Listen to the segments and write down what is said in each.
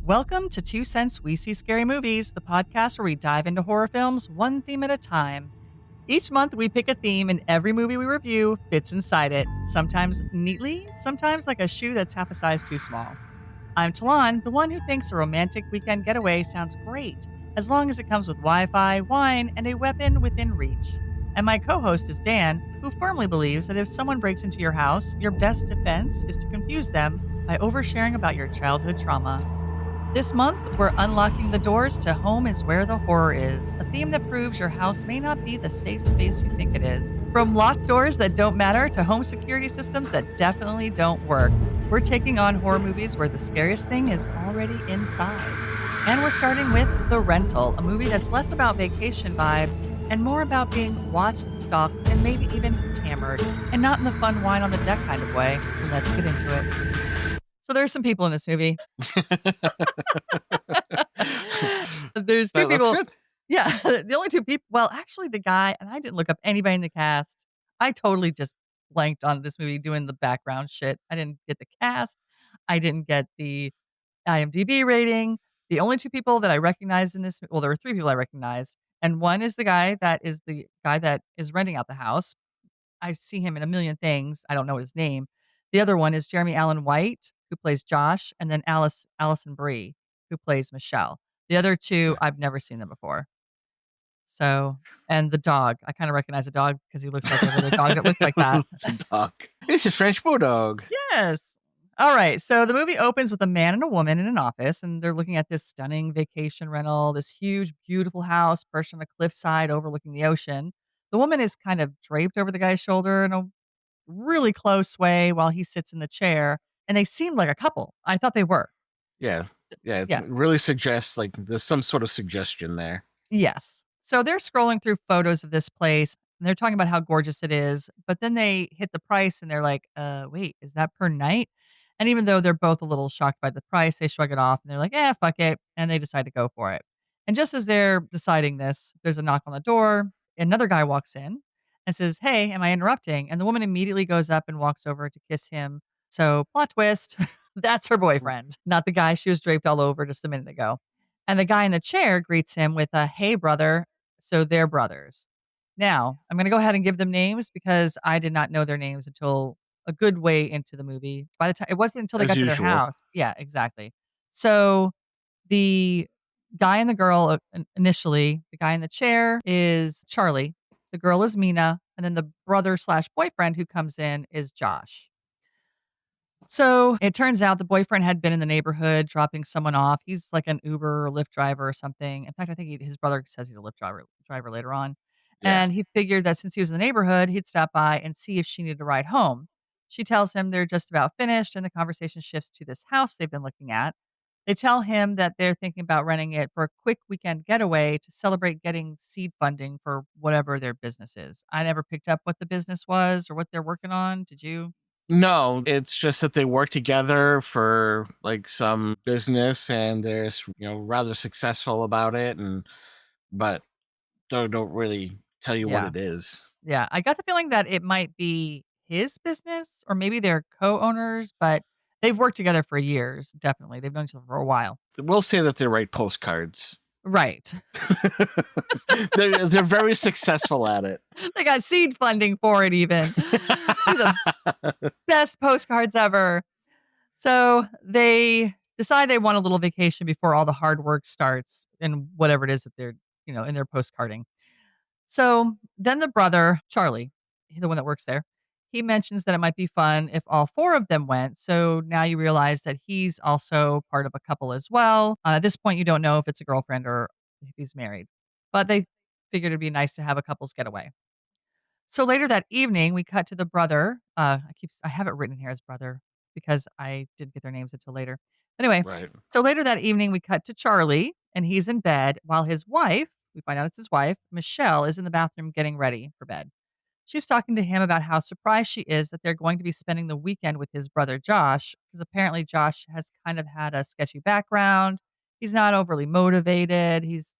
Welcome to 2 Cents We See Scary Movies, the podcast where we dive into horror films one theme at a time. Each month, we pick a theme, and every movie we review fits inside it, sometimes neatly, sometimes like a shoe that's half a size too small. I'm Talon, the one who thinks a romantic weekend getaway sounds great, as long as it comes with Wi Fi, wine, and a weapon within reach. And my co host is Dan, who firmly believes that if someone breaks into your house, your best defense is to confuse them by oversharing about your childhood trauma. This month, we're unlocking the doors to Home is Where the Horror Is, a theme that proves your house may not be the safe space you think it is. From locked doors that don't matter to home security systems that definitely don't work, we're taking on horror movies where the scariest thing is already inside. And we're starting with The Rental, a movie that's less about vacation vibes and more about being watched, stalked, and maybe even hammered, and not in the fun wine on the deck kind of way. Let's get into it. So there's some people in this movie. There's two That's people. good. Yeah, the only two people. Well, actually, the guy, and I didn't look up anybody in the cast. I totally just blanked on this movie doing the background shit. I didn't get the cast. I didn't get the IMDb rating. The only two people that I recognized in this, well, there were three people I recognized. And one is the guy that is renting out the house. I see him in a million things. I don't know his name. The other one is Jeremy Allen White, who plays Josh, and then Allison Brie, who plays Michelle. The other two, I've never seen them before. So, and the dog, I kind of recognize the dog because he looks like every other dog that looks like that. The dog. It's a French bulldog. Yes. All right. So the movie opens with a man and a woman in an office, and they're looking at this stunning vacation rental, this huge, beautiful house perched on a cliffside overlooking the ocean. The woman is kind of draped over the guy's shoulder in a really close way while he sits in the chair, and they seem like a couple. I thought they were. Yeah. Yeah. Yeah. It really suggests like there's some sort of suggestion there. Yes. So they're scrolling through photos of this place, and they're talking about how gorgeous it is, but then they hit the price and they're like, wait, is that per night?" And even though they're both a little shocked by the price, they shrug it off and they're like, fuck it. And they decide to go for it. And just as they're deciding this, there's a knock on the door. Another guy walks in and says, "Hey, am I interrupting?" And the woman immediately goes up and walks over to kiss him. So, plot twist, that's her boyfriend, not the guy she was draped all over just a minute ago. And the guy in the chair greets him with a "Hey, brother." So they're brothers. Now, I'm going to go ahead and give them names because I did not know their names until a good way into the movie. By the time it wasn't until they As got to their usual. house. Yeah, exactly. So the guy and the girl initially, the guy in the chair is Charlie, the girl is Mina, and then the brother slash boyfriend who comes in is Josh. So it turns out the boyfriend had been in the neighborhood dropping someone off. He's like an Uber or Lyft driver or something. In fact, I think his brother says he's a Lyft driver later on. Yeah. And he figured that since he was in the neighborhood, he'd stop by and see if she needed a ride home. She tells him they're just about finished, and the conversation shifts to this house they've been looking at. They tell him that they're thinking about renting it for a quick weekend getaway to celebrate getting seed funding for whatever their business is. I never picked up what the business was or what they're working on. Did you? No, it's just that they work together for like some business and they're rather successful about it, and but don't really tell you what Yeah. it is. Yeah, I got the feeling that it might be his business or maybe they're co-owners, but they've worked together for years, definitely. They've known each other for a while. We'll say that they write postcards. Right. They're very successful at it. They got seed funding for it even. They're the best postcards ever. So they decide they want a little vacation before all the hard work starts in whatever it is that they're, in their postcarding. So then the brother, Charlie, the one that works there, he mentions that it might be fun if all four of them went. So now you realize that he's also part of a couple as well. At this point, you don't know if it's a girlfriend or if he's married, but they figured it'd be nice to have a couple's getaway. So later that evening, we cut to the brother. I have it written here as brother because I didn't get their names until later. Anyway, Right. so later that evening, we cut to Charlie, and he's in bed while his wife, we find out it's his wife, Michelle, is in the bathroom getting ready for bed. She's talking to him about how surprised she is that they're going to be spending the weekend with his brother Josh, because apparently Josh has kind of had a sketchy background. He's not overly motivated. He's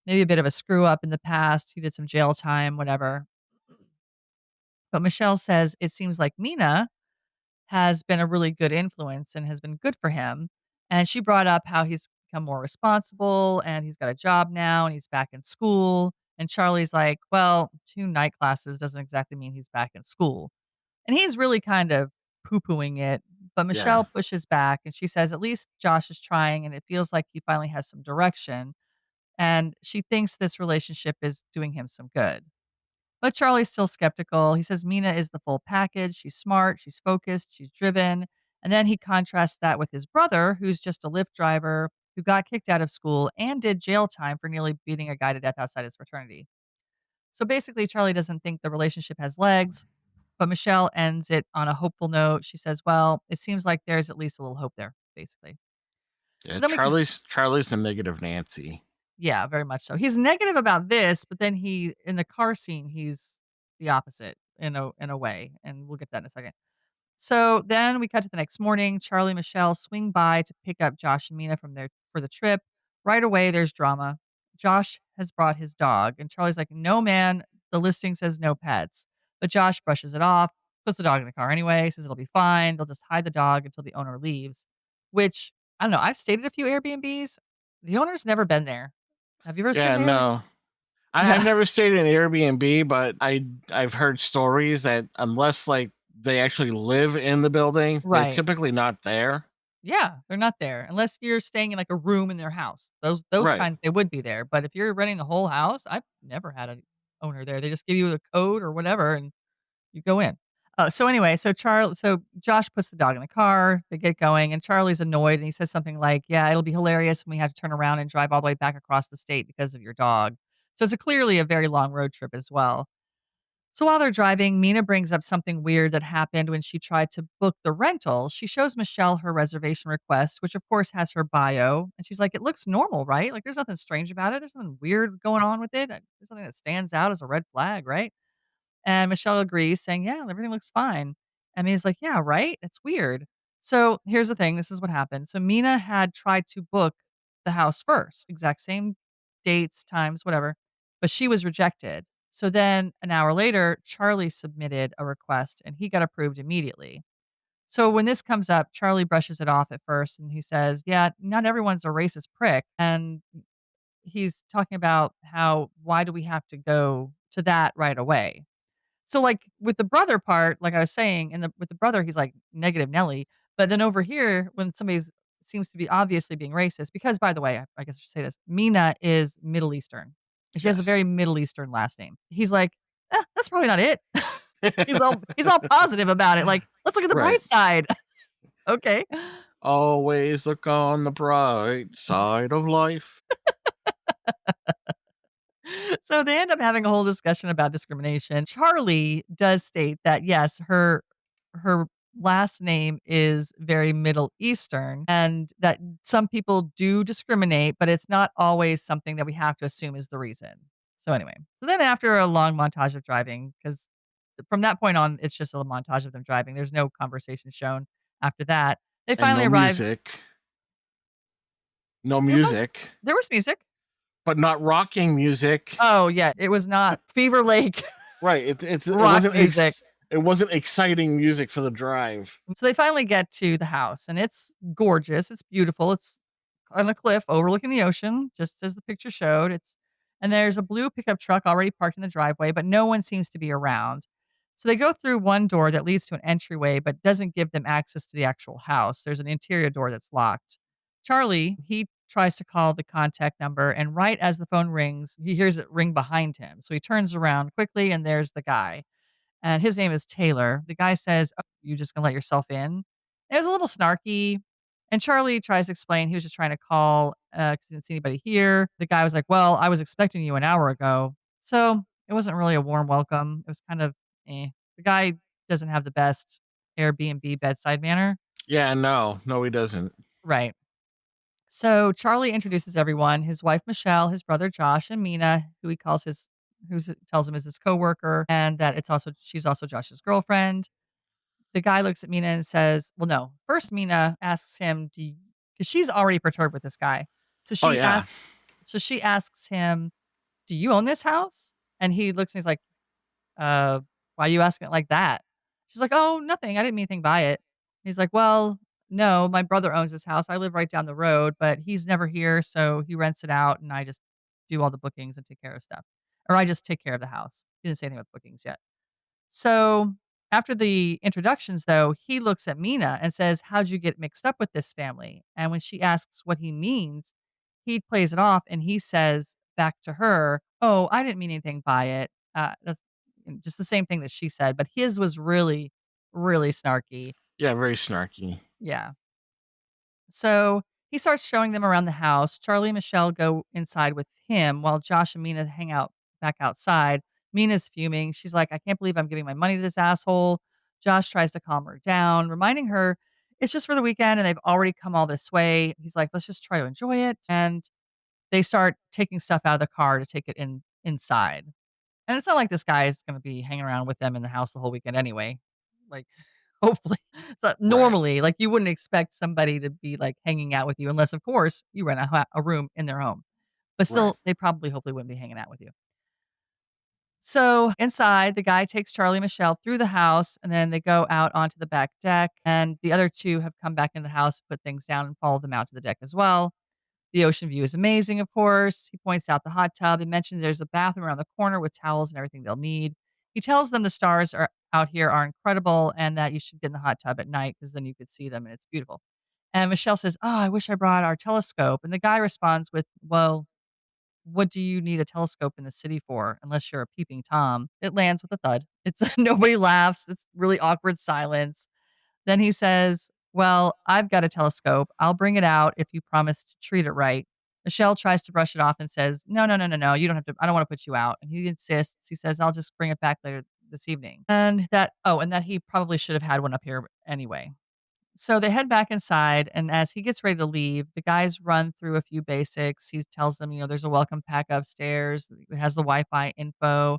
maybe a bit of a screw up in the past. He did some jail time, whatever. But Michelle says it seems like Mina has been a really good influence and has been good for him. And she brought up how he's become more responsible and he's got a job now and he's back in school. And Charlie's like, well, 2 night classes doesn't exactly mean he's back in school. And he's really kind of poo-pooing it, but Yeah. Michelle pushes back and she says, "At least Josh is trying and it feels like he finally has some direction." And she thinks this relationship is doing him some good. But Charlie's still skeptical. He says Mina is the full package. She's smart, she's focused, she's driven. And then he contrasts that with his brother, who's just a Lyft driver who got kicked out of school and did jail time for nearly beating a guy to death outside his fraternity. So basically, Charlie doesn't think the relationship has legs, but Michelle ends it on a hopeful note. She says, well, it seems like there's at least a little hope there, basically. Yeah, So then we can, Charlie's the negative Nancy. yeah, very much so. He's negative about this, but then in the car scene, he's the opposite in a way. And we'll get that in a second. So then we cut to the next morning. Charlie and Michelle swing by to pick up Josh and Mina from their for the trip. Right away, there's drama. Josh has brought his dog, and Charlie's like, "No, man, the listing says no pets." But Josh brushes it off, puts the dog in the car anyway, says it'll be fine. They'll just hide the dog until the owner leaves. Which I don't know. I've stayed at a few Airbnbs. The owner's never been there. Have you ever stayed Yeah, in Airbnb? no. I've Yeah, never stayed in Airbnb, but I've heard stories that unless like they actually live in the building, they're right. typically not there. Yeah, they're not there unless you're staying in, like, a room in their house. Those Right. kinds, they would be there, but if you're renting the whole house, I've never had an owner there. They just give you the code or whatever, and you go in. So anyway, so Josh puts the dog in the car, they get going, and Charlie's annoyed, and he says something like, "Yeah, it'll be hilarious when we have to turn around and drive all the way back across the state because of your dog." So it's clearly a very long road trip as well. So while they're driving, Mina brings up something weird that happened when she tried to book the rental. She shows Michelle her reservation request, which of course has her bio. And she's like, it looks normal, right? Like there's nothing strange about it. There's nothing weird going on with it. There's nothing that stands out as a red flag, right? And Michelle agrees, saying, yeah, everything looks fine. And Mina's like, yeah, right? It's weird. So here's the thing, this is what happened. So Mina had tried to book the house first, exact same dates, times, whatever, but she was rejected. So then an hour later, Charlie submitted a request and he got approved immediately. So when this comes up, Charlie brushes it off at first and he says, yeah, not everyone's a racist prick. And he's talking about how, why do we have to go to that right away? So, like, with the brother part, like I was saying, with the brother, he's like negative Nelly. But then over here, when somebody's seems to be obviously being racist, because by the way, I guess I should say this, Mina is Middle Eastern. She has a Yes. very Middle Eastern last name. He's like, that's probably not it. He's all positive about it. Like, let's look at the Right. bright side. Okay. Always look on the bright side of life. So they end up having a whole discussion about discrimination. Charlie does state that yes, her last name is very Middle Eastern and that some people do discriminate, but it's not always something that we have to assume is the reason. So anyway, so then after a long montage of driving, because from that point on, it's just a montage of them driving. There's no conversation shown after that. They And finally arrive. No There was music, there was music. but not rocking music. Oh yeah, it was not Fever Lake Right. rock music. It wasn't exciting music for the drive. So they finally get to the house and it's gorgeous. It's beautiful. It's on a cliff overlooking the ocean, just as the picture showed. And there's a blue pickup truck already parked in the driveway, but no one seems to be around. So they go through one door that leads to an entryway, but doesn't give them access to the actual house. There's an interior door that's locked. Charlie, he tries to call the contact number, and right as the phone rings, he hears it ring behind him. So he turns around quickly, and there's the guy and his name is Taylor. The guy says, "Oh, you just gonna let yourself in?" And it was a little snarky. And Charlie tries to explain he was just trying to call because he didn't see anybody here. The guy was like, "Well, I was expecting you an hour ago." So it wasn't really a warm welcome. It was kind of eh. The guy doesn't have the best Airbnb bedside manner. Yeah, no, he doesn't. Right. So Charlie introduces everyone, his wife Michelle, his brother Josh, and Mina, who he calls who tells him is his coworker, and that she's also Josh's girlfriend. The guy looks at Mina and says, well, no. First, Mina asks him, because she's already perturbed with this guy. So Oh she yeah. asks, she asks him, do you own this house? And he looks and he's like, uh, why are you asking it like that? She's like, oh, nothing. I didn't mean anything by it. He's like, well, "No, my brother owns this house. I live right down the road, but he's never here, so he rents it out, and I just do all the bookings and take care of stuff. Or I just take care of the house." He didn't say anything about bookings yet. So, after the introductions, though, he looks at Mina and says, "How'd you get mixed up with this family?" And when she asks what he means, he plays it off and he says back to her, "Oh, I didn't mean anything by it." That's just the same thing that she said, but his was really, really snarky. Yeah, very snarky. Yeah. So he starts showing them around the house. Charlie and Michelle go inside with him while Josh and Mina hang out back outside. Mina's fuming. She's like, "I can't believe I'm giving my money to this asshole." Josh tries to calm her down, reminding her it's just for the weekend and they've already come all this way. He's like, "Let's just try to enjoy it." And they start taking stuff out of the car to take it inside. And it's not like this guy is gonna be hanging around with them in the house the whole weekend anyway. Like, hopefully. So, Right, normally, like, you wouldn't expect somebody to be, like, hanging out with you unless, of course, you rent a room in their home. But right. still, they probably hopefully wouldn't be hanging out with you. So, inside, the guy takes Charlie and Michelle through the house, and then they go out onto the back deck, and the other 2 have come back in the house, put things down, and follow them out to the deck as well. The ocean view is amazing, of course. He points out the hot tub. He mentions there's a bathroom around the corner with towels and everything they'll need. He tells them the stars are out here are incredible and that you should get in the hot tub at night because then you could see them and it's beautiful. And Michelle says, "Oh, I wish I brought our telescope." And the guy responds with, "Well, what do you need a telescope in the city for unless you're a peeping Tom?" It lands with a thud. It's nobody laughs. It's really awkward silence. Then he says, "Well, I've got a telescope. I'll bring it out if you promise to treat it right." Michelle tries to brush it off and says, "No, no, no, no, no. You don't have to. I don't want to put you out." And he insists. He says, "I'll just bring it back later this evening." And that he probably should have had one up here anyway. So they head back inside, and as he gets ready to leave, the guys run through a few basics. He tells them, there's a welcome pack upstairs. It has the Wi-Fi info,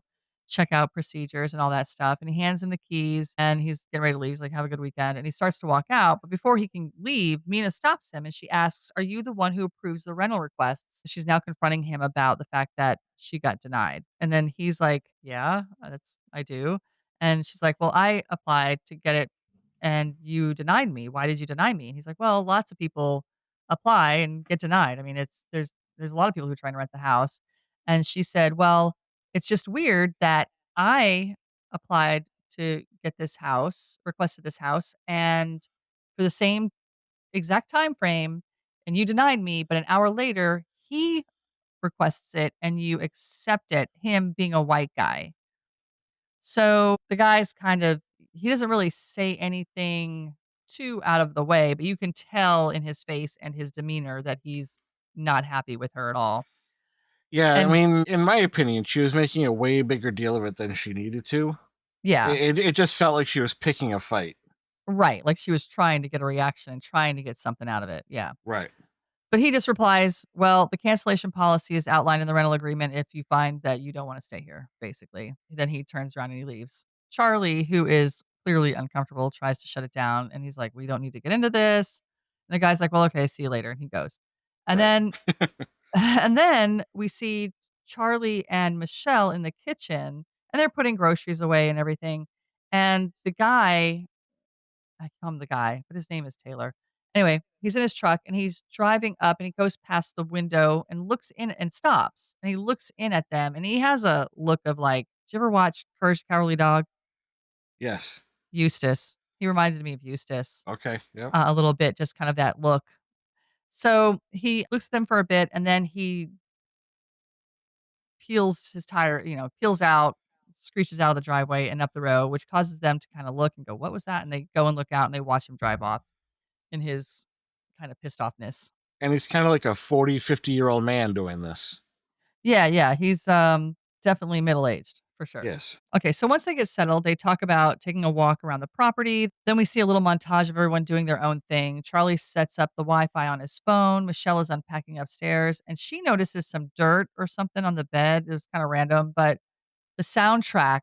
checkout procedures, and all that stuff. And he hands him the keys, and he's getting ready to leave. He's like, "Have a good weekend." And he starts to walk out, but before he can leave, Mina stops him and she asks, "Are you the one who approves the rental requests?" She's now confronting him about the fact that she got denied. And then he's like, "Yeah, that's I do." And she's like, "Well, I applied to get it and you denied me. Why did you deny me?" And he's like, "Well, lots of people apply and get denied. I mean, there's a lot of people who are trying to rent the house." And she said, "Well, it's just weird that I applied to get this house, requested this house, and for the same exact time frame, and you denied me, but an hour later he requests it and you accept it, him being a white guy." So the guy's kind of he doesn't really say anything too out of the way, but you can tell in his face and his demeanor that he's not happy with her at all. Yeah, I And mean, in my opinion, she was making a way bigger deal of it than she needed to. yeah, It just felt like she was picking a fight. right, like she was trying to get a reaction and trying to get something out of it, yeah. Right. But he just replies, "Well, the cancellation policy is outlined in the rental agreement if you find that you don't wanna stay here," basically. Then he turns around and he leaves. Charlie, who is clearly uncomfortable, tries to shut it down, and he's like, "We don't need to get into this." And the guy's like, "Well, okay, see you later," and he goes. And Right. then and then we see Charlie and Michelle in the kitchen, and they're putting groceries away and everything, and the guy I call him the guy, but his name is Taylor. Anyway, he's in his truck and he's driving up and he goes past the window and looks in and stops and he looks in at them and he has a look of like, did you ever watch Courage the Cowardly Dog? Yes. Eustace. He reminded me of Eustace Okay. Yep. a little bit, just kind of that look. So he looks at them for a bit and then he peels his tire, peels out, screeches out of the driveway and up the road, which causes them to kind of look and go, "What was that?" And they go and look out and they watch him drive off in his kind of pissed offness. And he's kind of like a 40, 50-year-old man doing this. Yeah, yeah, he's, definitely middle-aged, for sure. Yes. Okay, so once they get settled, they talk about taking a walk around the property. Then we see a little montage of everyone doing their own thing. Charlie sets up the Wi-Fi on his phone. Michelle is unpacking upstairs, and she notices some dirt or something on the bed. It was kinda random, but the soundtrack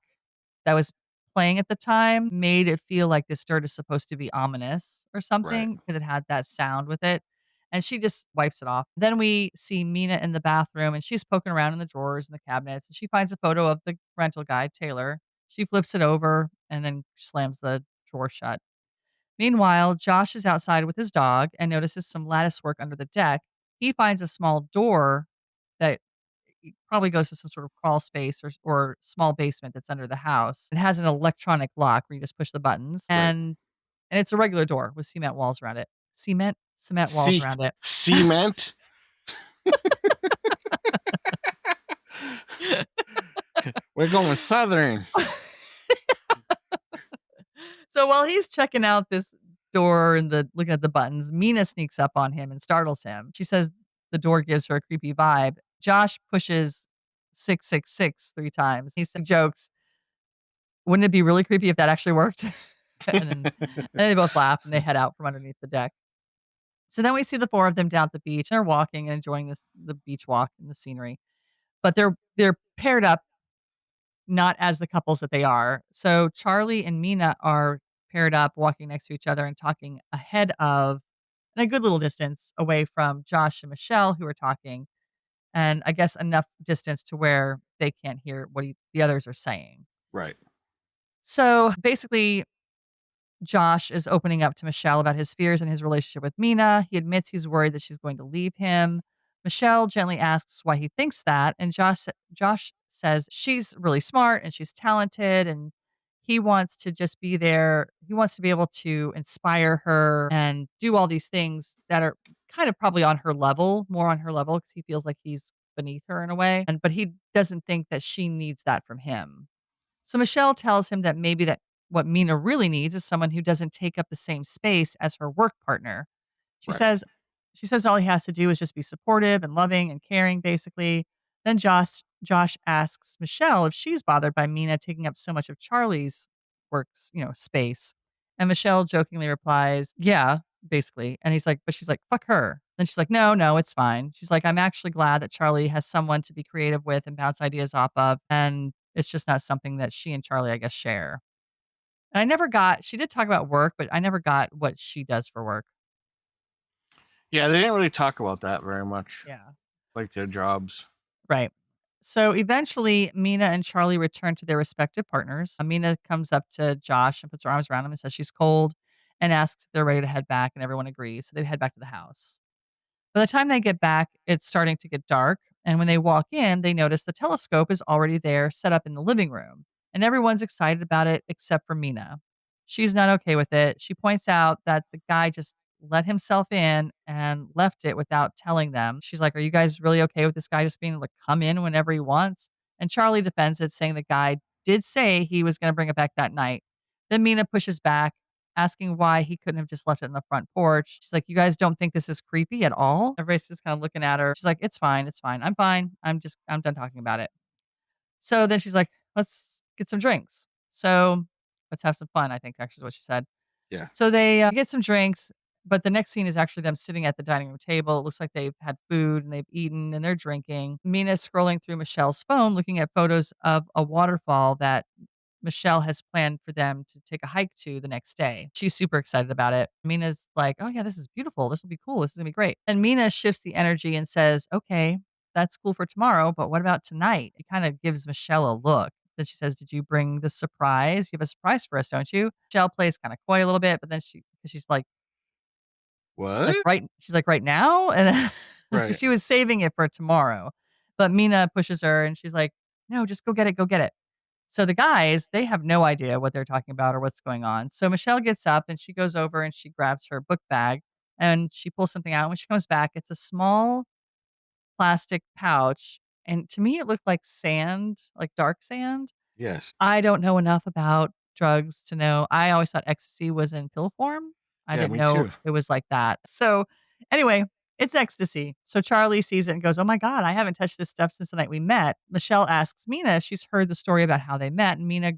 that was playing at the time made it feel like this dirt is supposed to be ominous or Right. something because it had that sound with it, and she just wipes it off. Then we see Mina in the bathroom, and she's poking around in the drawers and the cabinets, and she finds a photo of the rental guy, Taylor. She flips it over and then slams the drawer shut. Meanwhile, Josh is outside with his dog and notices some lattice work under the deck. He finds a small door that probably goes to some sort of crawl space or small basement that's under the house. It has an electronic lock where you just push the buttons, Right. and it's a regular door with cement walls around it. Cement walls around it. Cement. We're going southern. So while he's checking out this door and looking at the buttons, Mina sneaks up on him and startles him. She says the door gives her a creepy vibe. Josh pushes 666 three times. He jokes, "Wouldn't it be really creepy if that actually worked?" And then they both laugh and they head out from underneath the deck. So then we see the four of them down at the beach and they're walking and enjoying the beach walk and the scenery. But they're paired up not as the couples that they are. So Charlie and Mina are paired up, walking next to each other and talking ahead of and a good little distance away from Josh and Michelle, who are talking, and I guess enough distance to where they can't hear what the others are saying. Right. So basically, Josh is opening up to Michelle about his fears and his relationship with Mina. He admits he's worried that she's going to leave him. Michelle gently asks why he thinks that, and Josh says she's really smart and she's talented, and he wants to just be there. He wants to be able to inspire her and do all these things that are kind of probably on her level, more on her level, because he feels like he's beneath her in a way. But he doesn't think that she needs that from him. So Michelle tells him that maybe that what Mina really needs is someone who doesn't take up the same space as her work partner. She Right. says she says all he has to do is just be supportive and loving and caring, basically. Then Josh asks Michelle if she's bothered by Mina taking up so much of Charlie's works, space. And Michelle jokingly replies, "Yeah, basically." And he's like, but she's like, "Fuck her." Then she's like, "No, no, it's fine." She's like, "I'm actually glad that Charlie has someone to be creative with and bounce ideas off of. And it's just not something that she and Charlie, I guess, share." And I never got she did talk about work, but I never got what she does for work. Yeah, they didn't really talk about that very much, Yeah. like their S jobs. Right. So eventually, Mina and Charlie return to their respective partners. Mina comes up to Josh and puts her arms around him and says she's cold and asks if they're ready to head back, and everyone agrees. So they head back to the house. By the time they get back, it's starting to get dark, and when they walk in, they notice the telescope is already there, set up in the living room, and everyone's excited about it except for Mina. She's not okay with it. She points out that the guy just let himself in and left it without telling them. She's like, "Are you guys really okay with this guy just being able to come in whenever he wants?" And Charlie defends it, saying the guy did say he was going to bring it back that night. Then Mina pushes back, asking why he couldn't have just left it on the front porch. She's like, "You guys don't think this is creepy at all?" Everybody's just kind of looking at her. She's like, "It's fine. It's fine. I'm fine. I'm done talking about it." So then she's like, "Let's get some drinks. So let's have some fun," I think actually is what she said. Yeah. So they get some drinks, but the next scene is actually them sitting at the dining room table. It looks like they've had food and they've eaten and they're drinking. Mina's scrolling through Michelle's phone, looking at photos of a waterfall that Michelle has planned for them to take a hike to the next day. She's super excited about it. Mina's like, "Oh, yeah, this is beautiful. This will be cool. This is going to be great." And Mina shifts the energy and says, "Okay, that's cool for tomorrow, but what about tonight?" It kind of gives Michelle a look. Then she says, "Did you bring the surprise? You have a surprise for us, don't you?" Michelle plays kind of coy a little bit, but then she's What? she's like, "Right now?" And Right. she was saving it for tomorrow. But Mina pushes her and she's like, "No, just go get it. Go get it." So the guys, they have no idea what they're talking about or what's going on. So Michelle gets up and she goes over and she grabs her book bag and she pulls something out. When she comes back, it's a small plastic pouch. And to me, it looked like sand, like dark sand. Yes. I don't know enough about drugs to know. I always thought ecstasy was in pill form. I Yeah, didn't me know too. it was like that. So anyway, it's ecstasy. So Charlie sees it and goes, "Oh my God, I haven't touched this stuff since the night we met." Michelle asks Mina if she's heard the story about how they met. And Mina,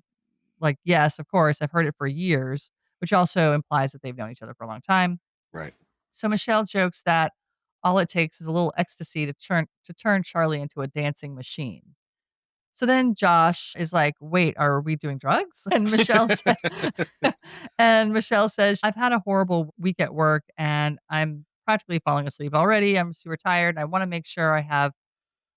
like, "Yes, of course. I've heard it for years," which also implies that they've known each other for a long time. Right. So Michelle jokes that all it takes is a little ecstasy to turn Charlie into a dancing machine. So then Josh is like, "Wait, are we doing drugs?" And Michelle says, "I've had a horrible week at work and I'm practically falling asleep already. I'm super tired and I want to make sure I have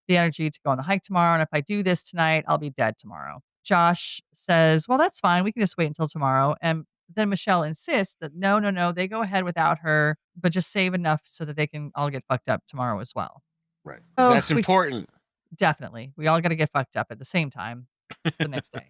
the energy to go on the hike tomorrow. And if I do this tonight, I'll be dead tomorrow." Josh says, "Well, that's fine. We can just wait until tomorrow." And Then Michelle insists that no, no, no, they go ahead without her, but just save enough so that they can all get fucked up tomorrow as well. Right. Because Oh, that's we important. definitely. We all got to get fucked up at the same time the next day.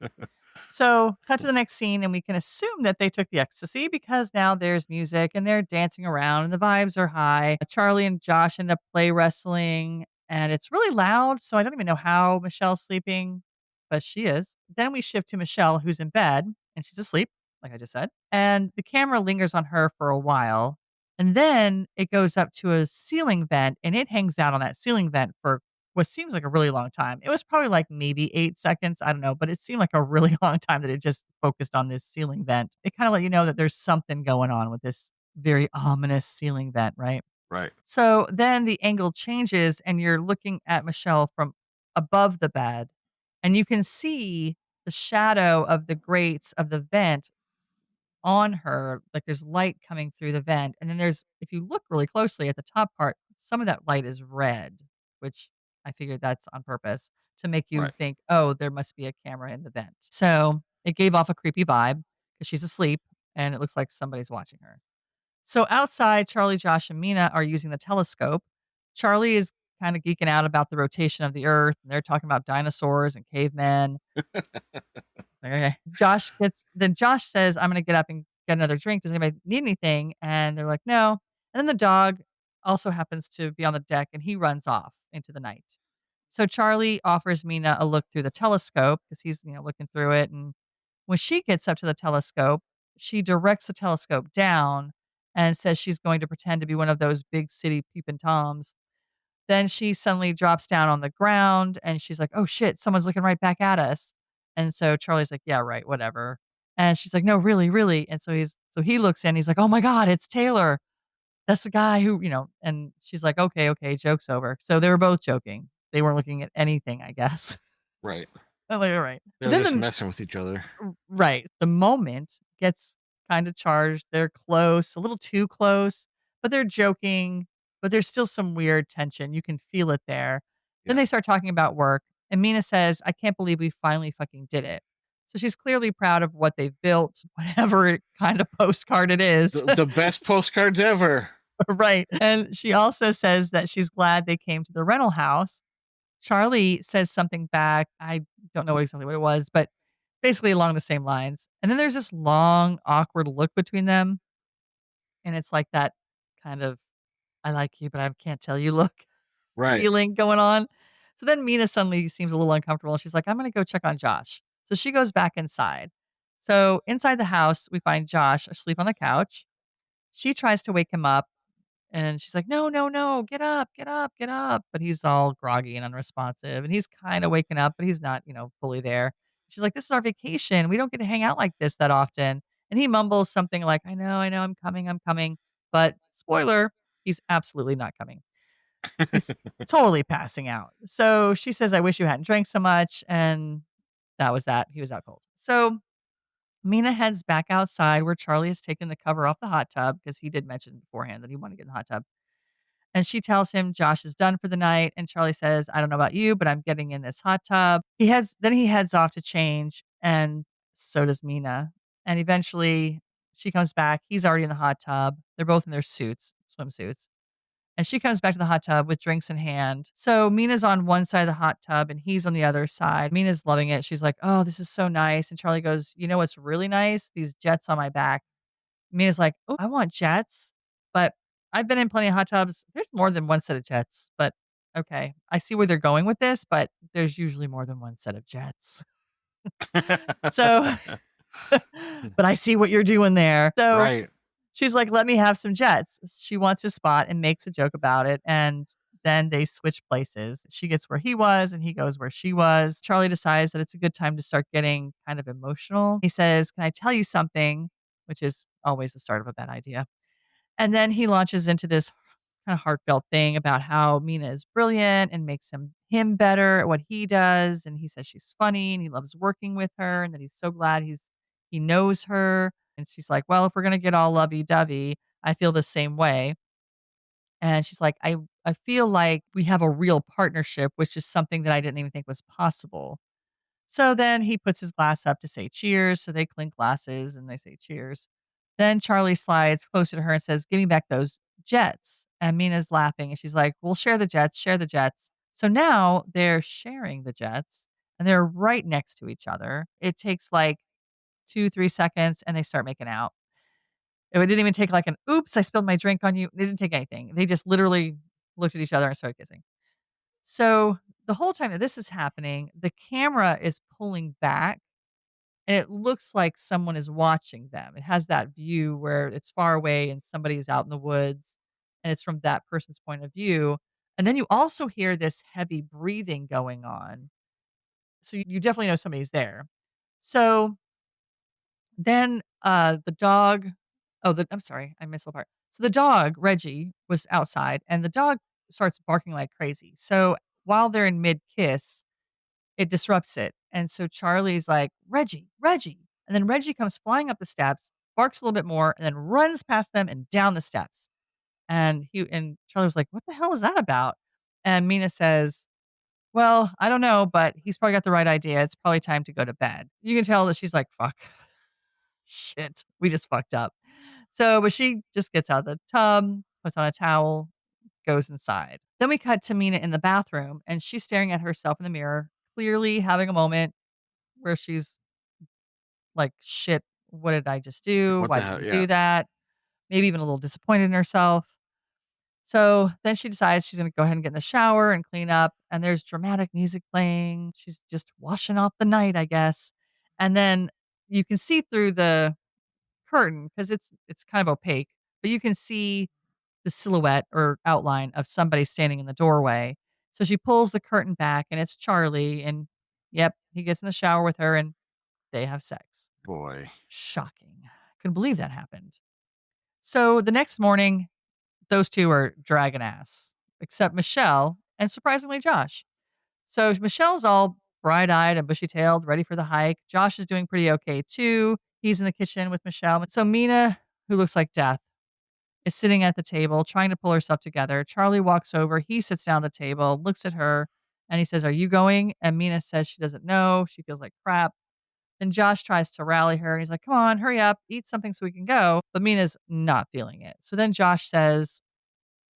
So, cut to the next scene, and we can assume that they took the ecstasy because now there's music and they're dancing around and the vibes are high. Charlie and Josh end up play wrestling, and it's really loud. So, I don't even know how Michelle's sleeping, but she is. Then we shift to Michelle, who's in bed and she's asleep, like I just said. And the camera lingers on her for a while. And then it goes up to a ceiling vent and it hangs out on that ceiling vent for what seems like a really long time. It was probably like maybe 8 seconds, I don't know, but it seemed like a really long time that it just focused on this ceiling vent. It kinda let you know that there's something going on with this very ominous ceiling vent, right? Right. So then the angle changes and you're looking at Michelle from above the bed, and you can see the shadow of the grates of the vent on her, like, there's light coming through the vent, and then there's if you look really closely at the top part, some of that light is red, which I figured that's on purpose to make you Right. think, "Oh, there must be a camera in the vent." So, it gave off a creepy vibe because she's asleep, and it looks like somebody's watching her. So, outside, Charlie, Josh, and Mina are using the telescope. Charlie is kinda geeking out about the rotation of the Earth, and they're talking about dinosaurs and cavemen. Like, okay. Josh says, "I'm gonna get up and get another drink. Does anybody need anything?" And they're like, "No." And then the dog also happens to be on the deck and he runs off into the night. So Charlie offers Mina a look through the telescope because he's, looking through it. And when she gets up to the telescope, she directs the telescope down and says she's going to pretend to be one of those big city peeping toms. Then she suddenly drops down on the ground and she's like, "Oh shit, someone's looking right back at us." And so Charlie's like, "Yeah, right, whatever." And she's like, "No, really, really." And so he looks in, he's like, "Oh my God, it's Taylor. That's the guy who," and she's like, "Okay, okay, joke's over." So they were both joking. They weren't looking at anything, I guess. Right. I'm like, all right. But They're then just messing with each other. right. The moment gets kind of charged. They're close, a little too close, but they're joking, but there's still some weird tension. You can feel it there. Then Yeah. they start talking about work, and Mina says, "I can't believe we finally fucking did it." So she's clearly proud of what they've built, whatever kind of postcard it is. The best postcards ever. Right. And she also says that she's glad they came to the rental house. Charlie says something back. I don't know exactly what it was, but basically along the same lines. And then there's this long, awkward look between them. And it's like that kind of, "I like you, but I can't tell you" look Right. feeling going on. So then Mina suddenly seems a little uncomfortable. She's like, "I'm going to go check on Josh." So she goes back inside. So inside the house, we find Josh asleep on the couch. She tries to wake him up. And she's like, "No, no, no, get up, get up, get up." But he's all groggy and unresponsive. And he's kind of waking up, but he's not, fully there. She's like, "This is our vacation. We don't get to hang out like this that often." And he mumbles something like, I know, I'm coming, I'm coming." But spoiler, he's absolutely not coming. He's totally passing out. So she says, "I wish you hadn't drank so much." And that was that. He was out cold. So Mina heads back outside where Charlie has taken the cover off the hot tub because he did mention beforehand that he wanted to get in the hot tub. And she tells him Josh is done for the night, and Charlie says, "I don't know about you, but I'm getting in this hot tub." He heads off to change, and so does Mina. And eventually she comes back. He's already in the hot tub. They're both in their swimsuits. And she comes back to the hot tub with drinks in hand. So Mina's on one side of the hot tub and he's on the other side. Mina's loving it. She's like, "Oh, this is so nice." And Charlie goes, "You know what's really nice? These jets on my back." Mia's like, "Oh, I want jets, but I've been in plenty of hot tubs. There's more than one set of jets, but okay. I see where they're going with this, but there's usually more than one set of jets." So, but I see what you're doing there. So Right. she's like, "Let me have some jets." She wants his spot and makes a joke about it. And then they switch places. She gets where he was and he goes where she was. Charlie decides that it's a good time to start getting kind of emotional. He says, "Can I tell you something?" Which is always the start of a bad idea. And then he launches into this kind of heartfelt thing about how Mina is brilliant and makes him better at what he does. And he says she's funny and he loves working with her and that he's so glad he knows her. And she's like, "Well, if we're gonna get all lovey dovey, I feel the same way." And she's like, I feel like we have a real partnership, which is something that I didn't even think was possible." So then he puts his glass up to say cheers. So they clink glasses and they say cheers. Then Charlie slides closer to her and says, "Give me back those jets." And Mina's laughing and she's like, "We'll share the jets, share the jets." So now they're sharing the jets and they're right next to each other. It takes like 2, 3 seconds and they start making out. It didn't even take like an oops, I spilled my drink on you. They didn't take anything. They just literally looked at each other and started kissing. So the whole time that this is happening, the camera is pulling back and it looks like someone is watching them. It has that view where it's far away and somebody is out in the woods and it's from that person's point of view. And then you also hear this heavy breathing going on. So you definitely know somebody's there. So then the dog, I'm sorry, I missed a part. So the dog, Reggie, was outside and the dog starts barking like crazy. So while they're in mid kiss, it disrupts it, and so Charlie's like, "Reggie, Reggie," and then Reggie comes flying up the steps, barks a little bit more, and then runs past them and down the steps, and Charlie was like, "What the hell was that about?" And Mina says, "Well, I don't know, but he's probably got the right idea. It's probably time to go to bed." You can tell that she's like, "Fuck, shit, we just fucked up." So, but she just gets out of the tub, puts on a towel, goes inside. Then we cut to Mina in the bathroom, and she's staring at herself in the mirror, clearly having a moment where she's like, "Shit, what did I just do? What Why the did hell? we Yeah, do that?" Maybe even a little disappointed in herself. So then she decides she's gonna go ahead and get in the shower and clean up, and there's dramatic music playing. She's just washing off the night, I guess. And then you can see through the curtain because it's kind of opaque, but you can see the silhouette or outline of somebody standing in the doorway. So she pulls the curtain back and it's Charlie and yep, he gets in the shower with her and they have sex. boy. Shocking. Couldn't believe that happened. So the next morning, those two are dragging ass, except Michelle and surprisingly Josh. So Michelle's all bright eyed and bushy tailed, ready for the hike. Josh is doing pretty okay too. He's in the kitchen with Michelle. So Mina, who looks like death, is sitting at the table trying to pull herself together. Charlie walks over. He sits down at the table, looks at her, and he says, "Are you going?" And Mina says she doesn't know. She feels like crap. Then Josh tries to rally her and he's like, "Come on, hurry up, eat something so we can go." But Mina's not feeling it. So then Josh says,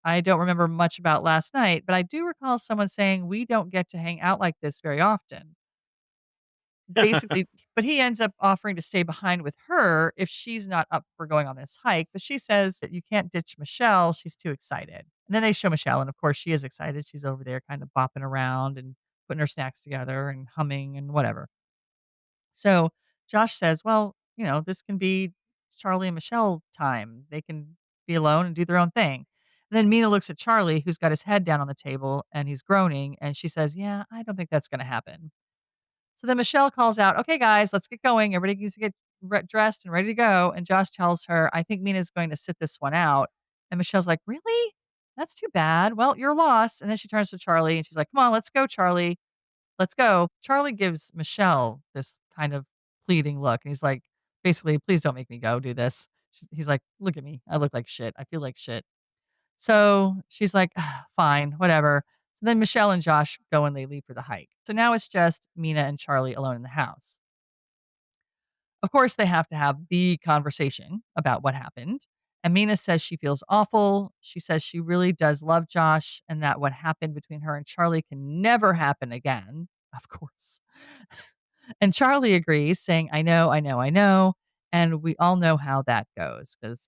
"I don't remember much about last night, but I do recall someone saying we don't get to hang out like this very often." Basically, but he ends up offering to stay behind with her if she's not up for going on this hike. But she says that you can't ditch Michelle. She's too excited. And then they show Michelle, and of course, she is excited. She's over there kind of bopping around and putting her snacks together and humming and whatever. So Josh says, "Well, this can be Charlie and Michelle time. They can be alone and do their own thing." And then Mina looks at Charlie, who's got his head down on the table and he's groaning. And she says, "Yeah, I don't think that's going to happen." So then Michelle calls out, "Okay, guys, let's get going. Everybody needs to get dressed and ready to go." And Josh tells her, "I think Mina's going to sit this one out." And Michelle's like, "Really? That's too bad. Well, you're lost." And then she turns to Charlie and she's like, "Come on, let's go, Charlie. Let's go." Charlie gives Michelle this kind of pleading look. And he's like, basically, "Please don't make me go do this." He's like, "Look at me. I look like shit. I feel like shit." So she's like, "Ah, fine, whatever." So then Michelle and Josh go and they leave for the hike. So now it's just Mina and Charlie alone in the house. Of course, they have to have the conversation about what happened. And Mina says she feels awful. She says she really does love Josh and that what happened between her and Charlie can never happen again. Of course. And Charlie agrees, saying, "I know, I know, I know." And we all know how that goes because,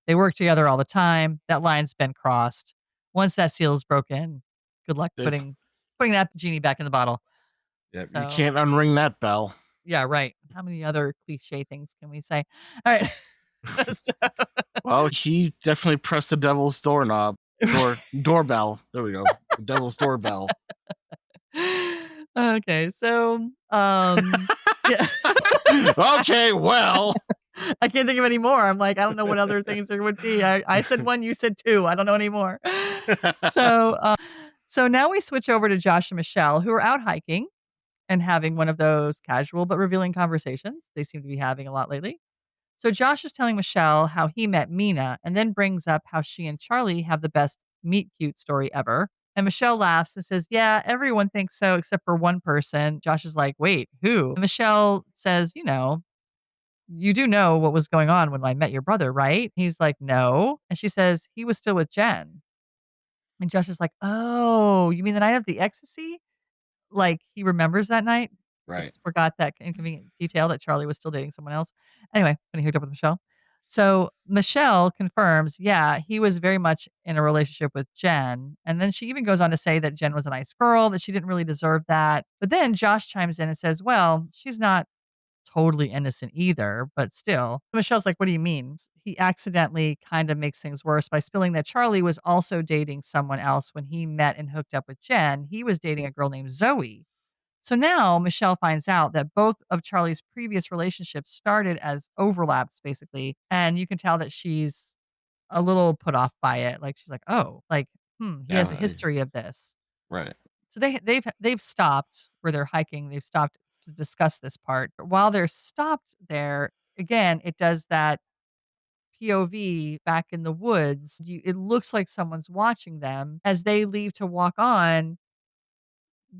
they work together all the time. That line's been crossed. Once that seal is broken, good luck There's putting that genie back in the bottle. yeah, you So, can't unring that bell. yeah, right. How many other cliche things can we say? All right. So Well, he definitely pressed the devil's doorknob. Doorbell. There we go. The devil's doorbell. okay, so, yeah. Okay, well. I can't think of any more. I'm like, I don't know what other things there would be. I said 1, you said 2. I don't know anymore. So, so now we switch over to Josh and Michelle, who are out hiking and having one of those casual but revealing conversations they seem to be having a lot lately. So Josh is telling Michelle how he met Mina and then brings up how she and Charlie have the best meet cute story ever. And Michelle laughs and says, yeah, everyone thinks so except for one person. Josh is like, wait, who? And Michelle says, you do know what was going on when I met your brother, right? He's like, no. And she says, he was still with Jen. And Josh is like, oh, you mean the night of the ecstasy? Like, he remembers that night, Right. just forgot that inconvenient detail that Charlie was still dating someone else. Anyway, when he hooked up with Michelle. So Michelle confirms, yeah, he was very much in a relationship with Jen. And then she even goes on to say that Jen was a nice girl, that she didn't really deserve that. But then Josh chimes in and says, well, she's not totally innocent either, but still. Michelle's like, what do you mean? He accidentally kind of makes things worse by spilling that Charlie was also dating someone else when he met and hooked up with Jen. He was dating a girl named Zoe. So now Michelle finds out that both of Charlie's previous relationships started as overlaps, basically. And you can tell that she's a little put off by it. Like, she's like, oh, like, he has a Yeah. history of this. Right. So they've stopped where they're hiking. They've stopped to discuss this part. But while they're stopped there, again, it does that POV back in the woods. It looks like someone's watching them as they leave to walk on.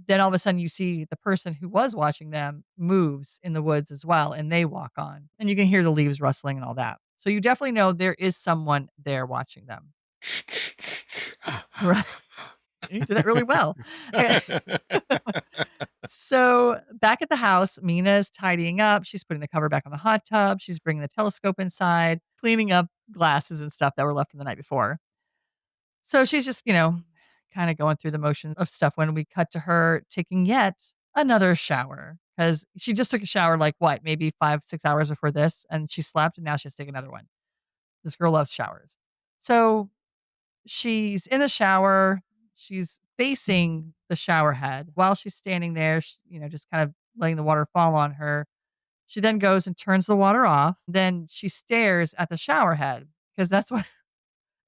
Then all of a sudden you see the person who was watching them moves in the woods as well, and they walk on. And you can hear the leaves rustling and all that. So you definitely know there is someone there watching them. Right. You did that really well. So back at the house, Mina's tidying up. She's putting the cover back on the hot tub. She's bringing the telescope inside, cleaning up glasses and stuff that were left from the night before. So she's just, kind of going through the motion of stuff when we cut to her taking yet another shower because she just took a shower like what, maybe 5, 6 hours before this, and she slept and now she has to take another one. This girl loves showers. So she's in the shower. She's facing the shower head while she's standing there, just kind of letting the water fall on her. She then goes and turns the water off. Then she stares at the shower head because that's what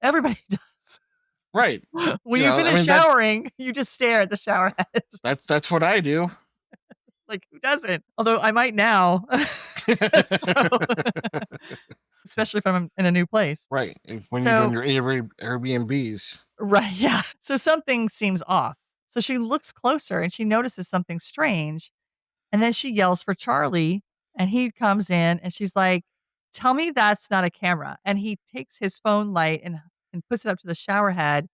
everybody does. Right. When you I finish mean that showering, you just stare at the shower head. that's what I do. Like, who doesn't? Although I might now. So, especially if I'm in a new place. Right. When you're doing So your Airbnbs. right, yeah. So something seems off. So she looks closer and she notices something strange. And then she yells for Charlie. And he comes in and she's like, tell me that's not a camera. And he takes his phone light and puts it up to the shower head.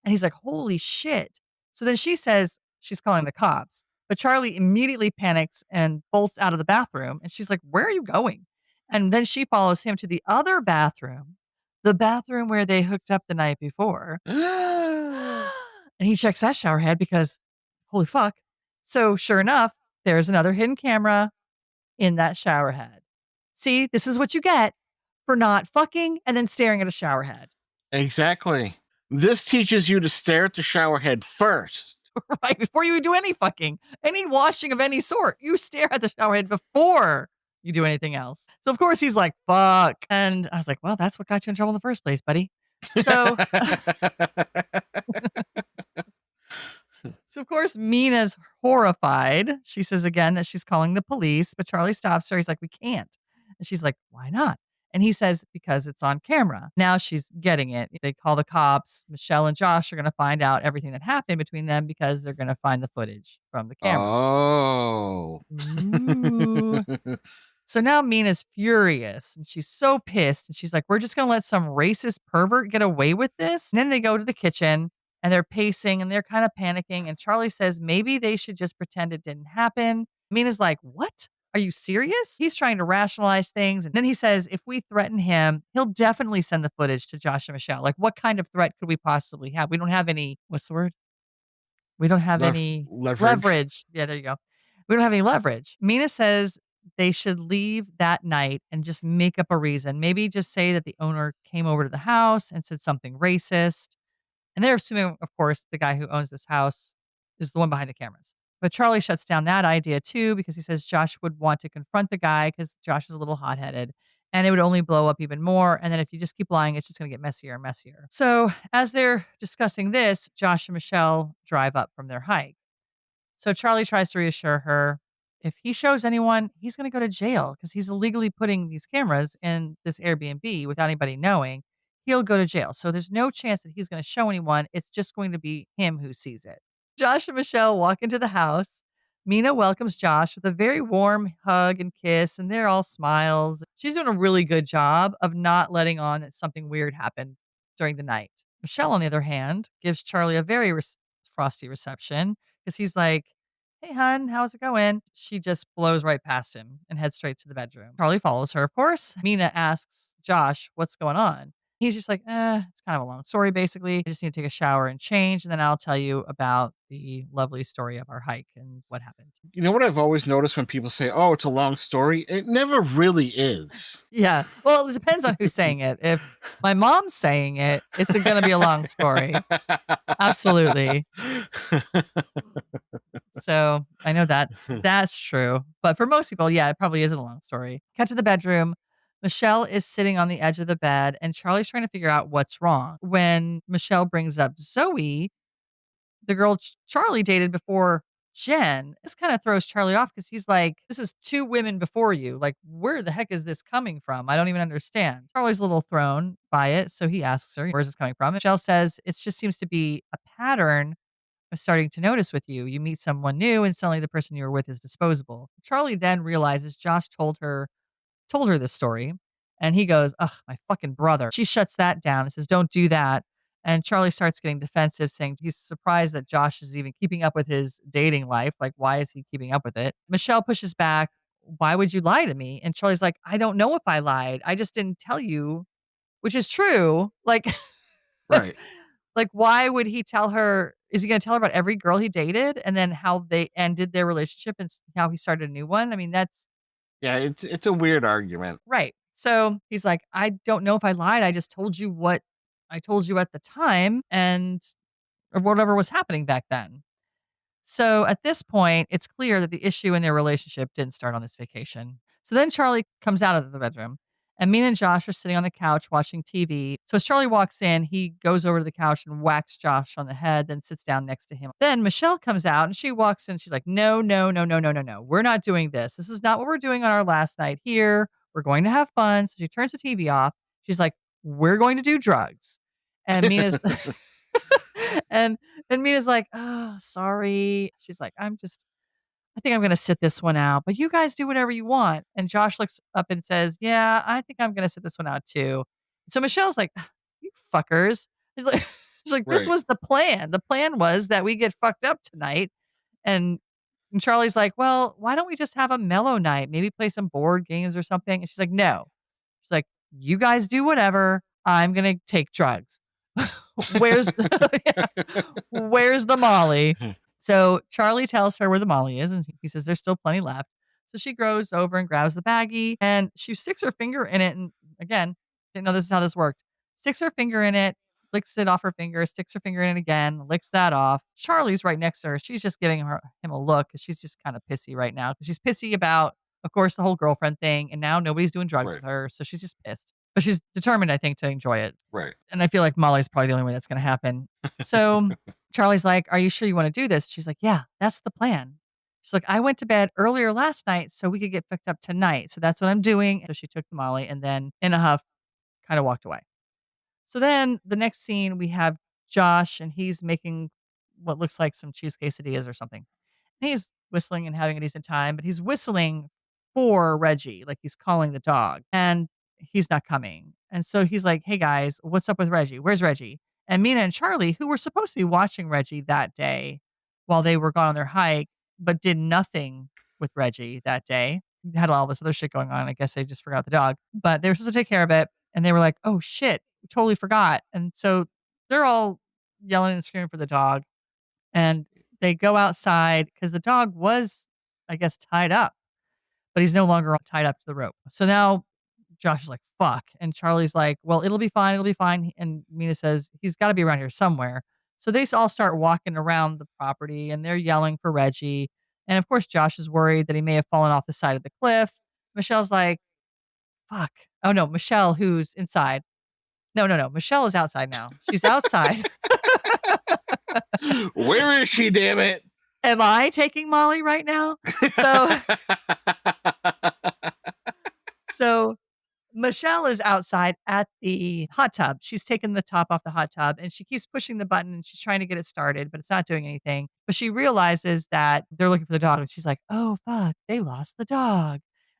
And he's like, holy shit. So then she says she's calling the cops. But Charlie immediately panics and bolts out of the bathroom. And she's like, where are you going? And then she follows him to the other bathroom, the bathroom where they hooked up the night before. And he checks that shower head because, holy fuck. So sure enough, there's another hidden camera in that shower head. See, this is what you get for not fucking and then staring at a shower head. Exactly. This teaches you to stare at the shower head first. Right, before you do any fucking, any washing of any sort, you stare at the shower head before you do anything else. So of course he's like, fuck. And I was like, well, that's what got you in trouble in the first place, buddy. So, so of course Mina's horrified. She says again that she's calling the police, but Charlie stops her. He's like, we can't. And she's like, why not? And he says, because it's on camera. Now she's getting it. They call the cops. Michelle and Josh are going to find out everything that happened between them because they're going to find the footage from the camera. Oh. Ooh. So now Mina's furious and she's so pissed. And she's like, we're just going to let some racist pervert get away with this. And then they go to the kitchen and they're pacing and they're kind of panicking. And Charlie says, maybe they should just pretend it didn't happen. Mina's like, what? Are you serious? He's trying to rationalize things. And then he says, if we threaten him, he'll definitely send the footage to Josh and Michelle. Like, what kind of threat could we possibly have? We don't have any, what's the word? We don't have any Leverage. leverage. Yeah, there you go. We don't have any leverage. Mina says they should leave that night and just make up a reason. Maybe just say that the owner came over to the house and said something racist. And they're assuming, of course, the guy who owns this house is the one behind the cameras. But Charlie shuts down that idea too because he says Josh would want to confront the guy because Josh is a little hot headed and it would only blow up even more. And then if you just keep lying, it's just going to get messier and messier. So as they're discussing this, Josh and Michelle drive up from their hike. So Charlie tries to reassure her if he shows anyone, he's going to go to jail because he's illegally putting these cameras in this Airbnb without anybody knowing. he'll go to jail. So there's no chance that he's going to show anyone. It's just going to be him who sees it. Josh and Michelle walk into the house. Mina welcomes Josh with a very warm hug and kiss, and they're all smiles. She's doing a really good job of not letting on that something weird happened during the night. Michelle, on the other hand, gives Charlie a very frosty reception because he's like, "Hey, hun, how's it going?" She just blows right past him and heads straight to the bedroom. Charlie follows her, of course. Mina asks Josh, "What's going on?" He's just like, it's kind of a long story, basically. I just need to take a shower and change, and then I'll tell you about the lovely story of our hike and what happened. You know what I've always noticed when people say, "Oh, it's a long story," it never really is. Yeah. Well, it depends on who's saying it. If my mom's saying it, it's going to be a long story. Absolutely. So I know that that's true. But for most people, yeah, it probably isn't a long story. Cut to the bedroom. Michelle is sitting on the edge of the bed and Charlie's trying to figure out what's wrong. When Michelle brings up Zoe, the girl Charlie dated before Jen, this kind of throws Charlie off because he's like, "This is two women before you. Like, where the heck is this coming from? I don't even understand." Charlie's a little thrown by it. So he asks her, "Where's this coming from?" Michelle says, "It just seems to be a pattern I'm starting to notice with you. You meet someone new and suddenly the person you're with is disposable." Charlie then realizes Josh told her this story and he goes, "Ugh, my fucking brother." She shuts that down and says, "Don't do that." And Charlie starts getting defensive, saying he's surprised that Josh is even keeping up with his dating life. Like, why is he keeping up with it? Michelle pushes back. "Why would you lie to me?" And Charlie's like, "I don't know if I lied. I just didn't tell you," which is true. Like, Right. like, why would he tell her? Is he gonna tell her about every girl he dated and then how they ended their relationship and how he started a new one? I mean, that's Yeah, it's a weird argument. right. So he's like, "I don't know if I lied. I just told you what I told you at the time and or whatever was happening back then." So at this point, it's clear that the issue in their relationship didn't start on this vacation. So then Charlie comes out of the bedroom and Mina and Josh are sitting on the couch watching TV. So as Charlie walks in, he goes over to the couch and whacks Josh on the head, then sits down next to him. Then Michelle comes out and she walks in. She's like, "No, no, no, no, no, no, no. We're not doing this. This is not what we're doing on our last night here. We're going to have fun." So she turns the TV off. She's like, "We're going to do drugs." And Mina's and and Mina's like, "Oh, sorry." She's like, I think I'm gonna sit this one out, but you guys do whatever you want." And Josh looks up and says, "Yeah, I think I'm gonna sit this one out too." So Michelle's like, "You fuckers." She's like, she's like, "This Right. was the plan. The plan was that we get fucked up tonight." And, and Charlie's like, "Well, why don't we just have a mellow night? Maybe play some board games or something." And she's like, "No." She's like, "You guys do whatever. I'm gonna take drugs." Where's the yeah, where's the Molly? So Charlie tells her where the Molly is, and he says there's still plenty left. So she goes over and grabs the baggie, and she sticks her finger in it. And again, didn't know this is how this worked. Sticks her finger in it, licks it off her finger, sticks her finger in it again, licks that off. Charlie's right next to her. She's just giving him a look because she's just kind of pissy right now. Because she's pissy about, of course, the whole girlfriend thing, and now nobody's doing drugs Right. with her, so she's just pissed. But she's determined, I think, to enjoy it. Right. And I feel like Molly's probably the only way that's going to happen. So Charlie's like, "Are you sure you want to do this?" She's like, "Yeah, that's the plan." She's like, "I went to bed earlier last night so we could get picked up tonight. So that's what I'm doing." So she took the Molly and then in a huff kind of walked away. So then the next scene we have Josh and he's making what looks like some cheese quesadillas or something. And he's whistling and having a decent time, but he's whistling for Reggie, like he's calling the dog, and he's not coming. And so he's like, "Hey guys, what's up with Reggie? Where's Reggie?" And Mina and Charlie, who were supposed to be watching Reggie that day while they were gone on their hike, but did nothing with Reggie that day, had all this other shit going on. I guess they just forgot the dog, but they were supposed to take care of it. And they were like, "Oh shit, we totally forgot." And so they're all yelling and screaming for the dog. And they go outside because the dog was, I guess, tied up, but he's no longer tied up to the rope. So now Josh is like, "Fuck." And Charlie's like, "Well, it'll be fine. It'll be fine." And Mina says, "He's got to be around here somewhere." So they all start walking around the property and they're yelling for Reggie. And of course, Josh is worried that he may have fallen off the side of the cliff. Michelle's like, "Fuck." Oh no, Michelle, who's inside. No, no, no. Michelle is outside now. She's outside. Where is she, damn it? Am I taking Molly right now? So so Michelle is outside at the hot tub. She's taken the top off the hot tub and she keeps pushing the button and she's trying to get it started, but it's not doing anything. But she realizes that they're looking for the dog and she's like, oh, fuck, they lost the dog.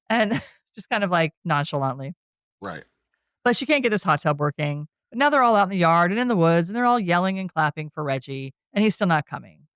And just kind of like nonchalantly. Right. But she can't get this hot tub working. But now they're all out in the yard and in the woods and they're all yelling and clapping for Reggie and he's still not coming.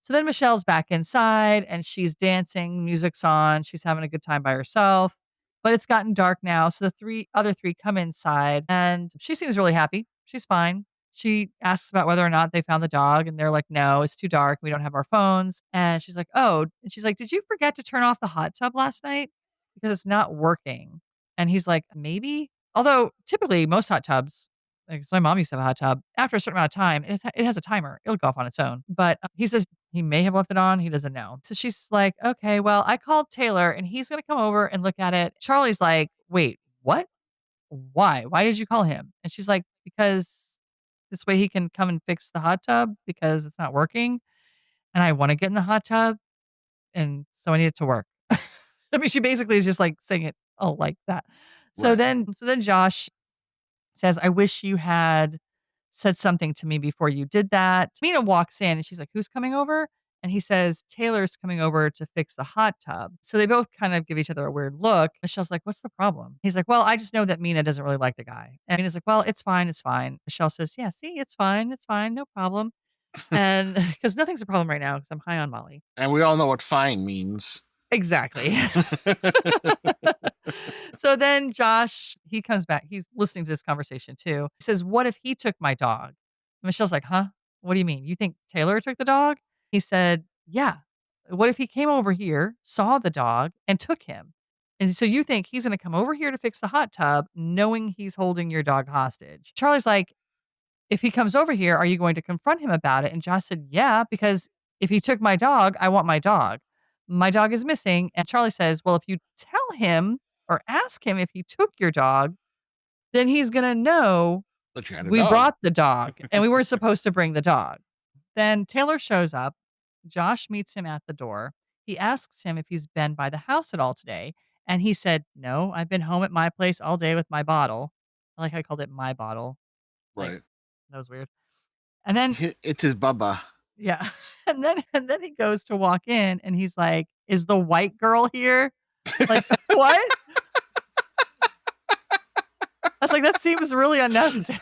So then Michelle's back inside and she's dancing, music's on, she's having a good time by herself. But it's gotten dark now, so the other three come inside and she seems really happy. She's fine. She asks about whether or not they found the dog and they're like, "No, it's too dark. We don't have our phones." And she's like, "Oh." And she's like, "Did you forget to turn off the hot tub last night? Because it's not working." And he's like, "Maybe." Although typically most hot tubs, like 'cause my mom used to have a hot tub, after a certain amount of time, it has a timer. It'll go off on its own. But he says he may have left it on. He doesn't know. So she's like, okay, well, I called Taylor and he's going to come over and look at it. Charlie's like, wait, what? Why? Why did you call him? And she's like, because this way he can come and fix the hot tub because it's not working. And I want to get in the hot tub. And so I need it to work. I mean, she basically is just like saying it all like that. So Right. then Josh says, I wish you had said something to me before you did that. Mina walks in and she's like, who's coming over? And he says, Taylor's coming over to fix the hot tub. So they both kind of give each other a weird look. Michelle's like, what's the problem? He's like, well, I just know that Mina doesn't really like the guy. And Mina's like, well, it's fine. It's fine. Michelle says, yeah, see, it's fine. It's fine. No problem. And because nothing's a problem right now because I'm high on Molly. And we all know what fine means. Exactly. So then Josh, he comes back. He's listening to this conversation too. He says, what if he took my dog? Michelle's like, huh? What do you mean? You think Taylor took the dog? He said, yeah. What if he came over here, saw the dog, and took him? And so you think he's going to come over here to fix the hot tub knowing he's holding your dog hostage? Charlie's like, if he comes over here, are you going to confront him about it? And Josh said, yeah, because if he took my dog, I want my dog. My dog is missing. And Charlie says, well, if you tell him or ask him if he took your dog, then he's going to know But you had a we dog. brought the dog and we weren't supposed to bring the dog. Then Taylor shows up. Josh meets him at the door. He asks him if he's been by the house at all today. And he said, no, I've been home at my place all day with my bottle. I like how I called it my bottle. Like, Right. that was weird. And then It's his Bubba. yeah. And then he goes to walk in and he's like, "Is the white girl here?" Like, what? I was like, that seems really unnecessary.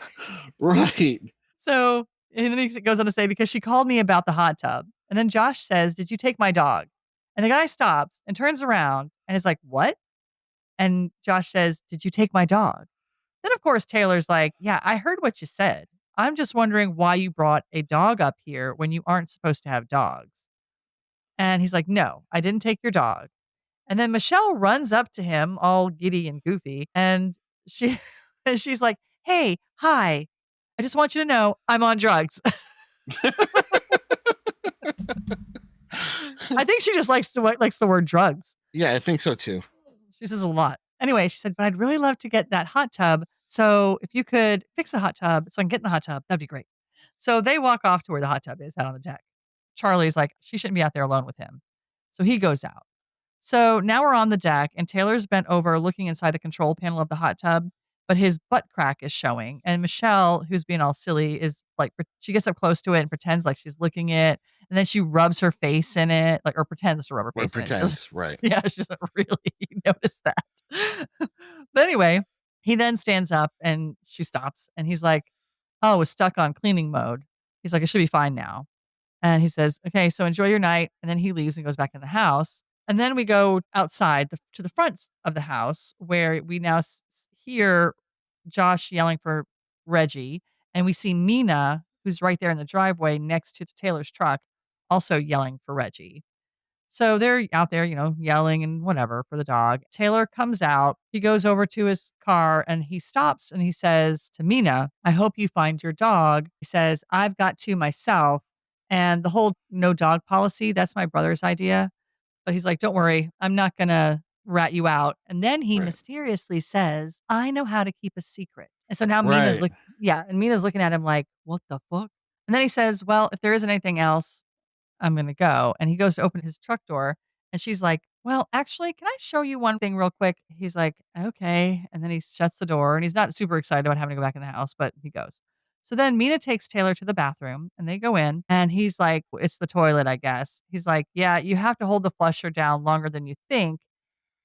Right. So, and then he goes on to say, because she called me about the hot tub. And then Josh says, did you take my dog? And the guy stops and turns around and is like, what? And Josh says, did you take my dog? Then, of course, Taylor's like, yeah, I heard what you said. I'm just wondering why you brought a dog up here when you aren't supposed to have dogs. And he's like, no, I didn't take your dog. And then Michelle runs up to him all giddy and goofy. And and she's like, hey, hi. I just want you to know I'm on drugs. I think she just likes the word drugs. Yeah, I think so too. She says a lot. Anyway, she said, but I'd really love to get that hot tub. So if you could fix the hot tub so I can get in the hot tub, that'd be great. So they walk off to where the hot tub is out on the deck. Charlie's like, she shouldn't be out there alone with him. So he goes out. So now we're on the deck and Taylor's bent over looking inside the control panel of the hot tub, but his butt crack is showing. And Michelle, who's being all silly, is like, she gets up close to it and pretends like she's licking it. And then she rubs her face in it, like, or pretends to rub her Or face in it. pretends, right. Yeah, she doesn't really notice that. But anyway, he then stands up and she stops and he's like, oh, it's stuck on cleaning mode. He's like, it should be fine now. And he says, okay, so enjoy your night. And then he leaves and goes back in the house. And then we go outside to the front of the house where we now hear Josh yelling for Reggie. And we see Mina, who's right there in the driveway next to Taylor's truck, also yelling for Reggie. So they're out there, yelling and whatever for the dog. Taylor comes out. He goes over to his car and he stops and he says to Mina, I hope you find your dog. He says, I've got two myself. And the whole no dog policy, that's my brother's idea. But he's like, don't worry, I'm not going to rat you out. And then he mysteriously says, I know how to keep a secret. And so now Mina's Mina's looking at him like, what the fuck? And then he says, well, if there isn't anything else, I'm going to go. And he goes to open his truck door and she's like, Well, actually, can I show you one thing real quick? He's like, okay. And then he shuts the door and he's not super excited about having to go back in the house, but he goes. So then Mina takes Taylor to the bathroom and they go in and he's like, it's the toilet, I guess. He's like, yeah, you have to hold the flusher down longer than you think.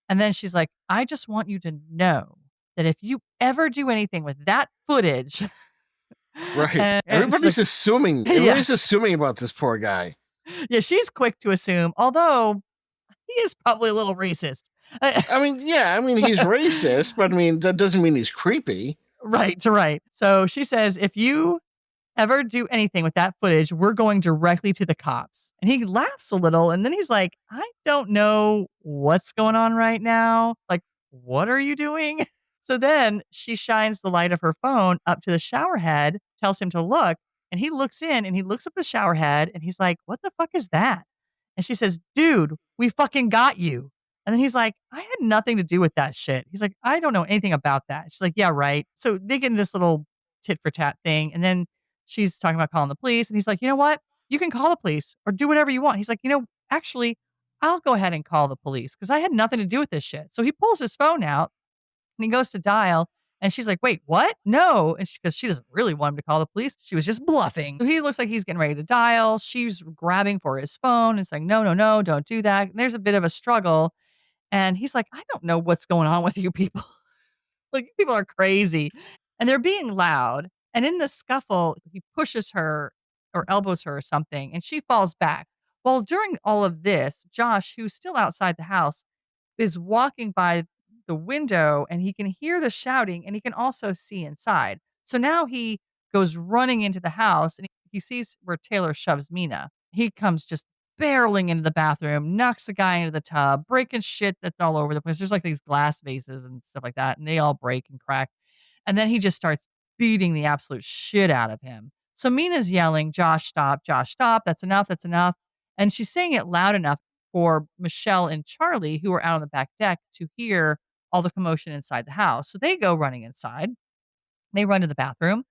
And then she's like, I just want you to know that if you ever do anything with that footage, Right. and she's like, Everybody's yes. assuming about this poor guy. Yeah, she's quick to assume, although he is probably a little racist. I mean, yeah, I mean he's racist, but I mean that doesn't mean he's creepy. Right, right. So she says, if you ever do anything with that footage, we're going directly to the cops. And he laughs a little and then he's like, I don't know what's going on right now. Like, what are you doing? So then she shines the light of her phone up to the shower head, tells him to look, and he looks in and he looks up the shower head and he's like, what the fuck is that? And she says, dude, we fucking got you. And then he's like, I had nothing to do with that shit. He's like, I don't know anything about that. She's like, yeah, right. So they get in this little tit for tat thing. And then she's talking about calling the police. And he's like, you know what? You can call the police or do whatever you want. He's like, actually, I'll go ahead and call the police because I had nothing to do with this shit. So he pulls his phone out and he goes to dial. And she's like, wait, what? No. And because she doesn't really want him to call the police. She was just bluffing. So he looks like he's getting ready to dial. She's grabbing for his phone and saying, no, no, no, don't do that. And there's a bit of a struggle. And he's like, I don't know what's going on with you people. Like, you people are crazy. And they're being loud. And in the scuffle, he pushes her or elbows her or something, and she falls back. Well, during all of this, Josh, who's still outside the house, is walking by the window and he can hear the shouting and he can also see inside. So now he goes running into the house and he sees where Taylor shoves Mina. He comes just barreling into the bathroom, knocks the guy into the tub, breaking shit that's all over the place. There's like these glass vases and stuff like that, and they all break and crack. And then he just starts beating the absolute shit out of him. So Mina's yelling, Josh, stop. That's enough. That's enough. And she's saying it loud enough for Michelle and Charlie, who are out on the back deck, to hear all the commotion inside the house. So they go running inside. They run to the bathroom.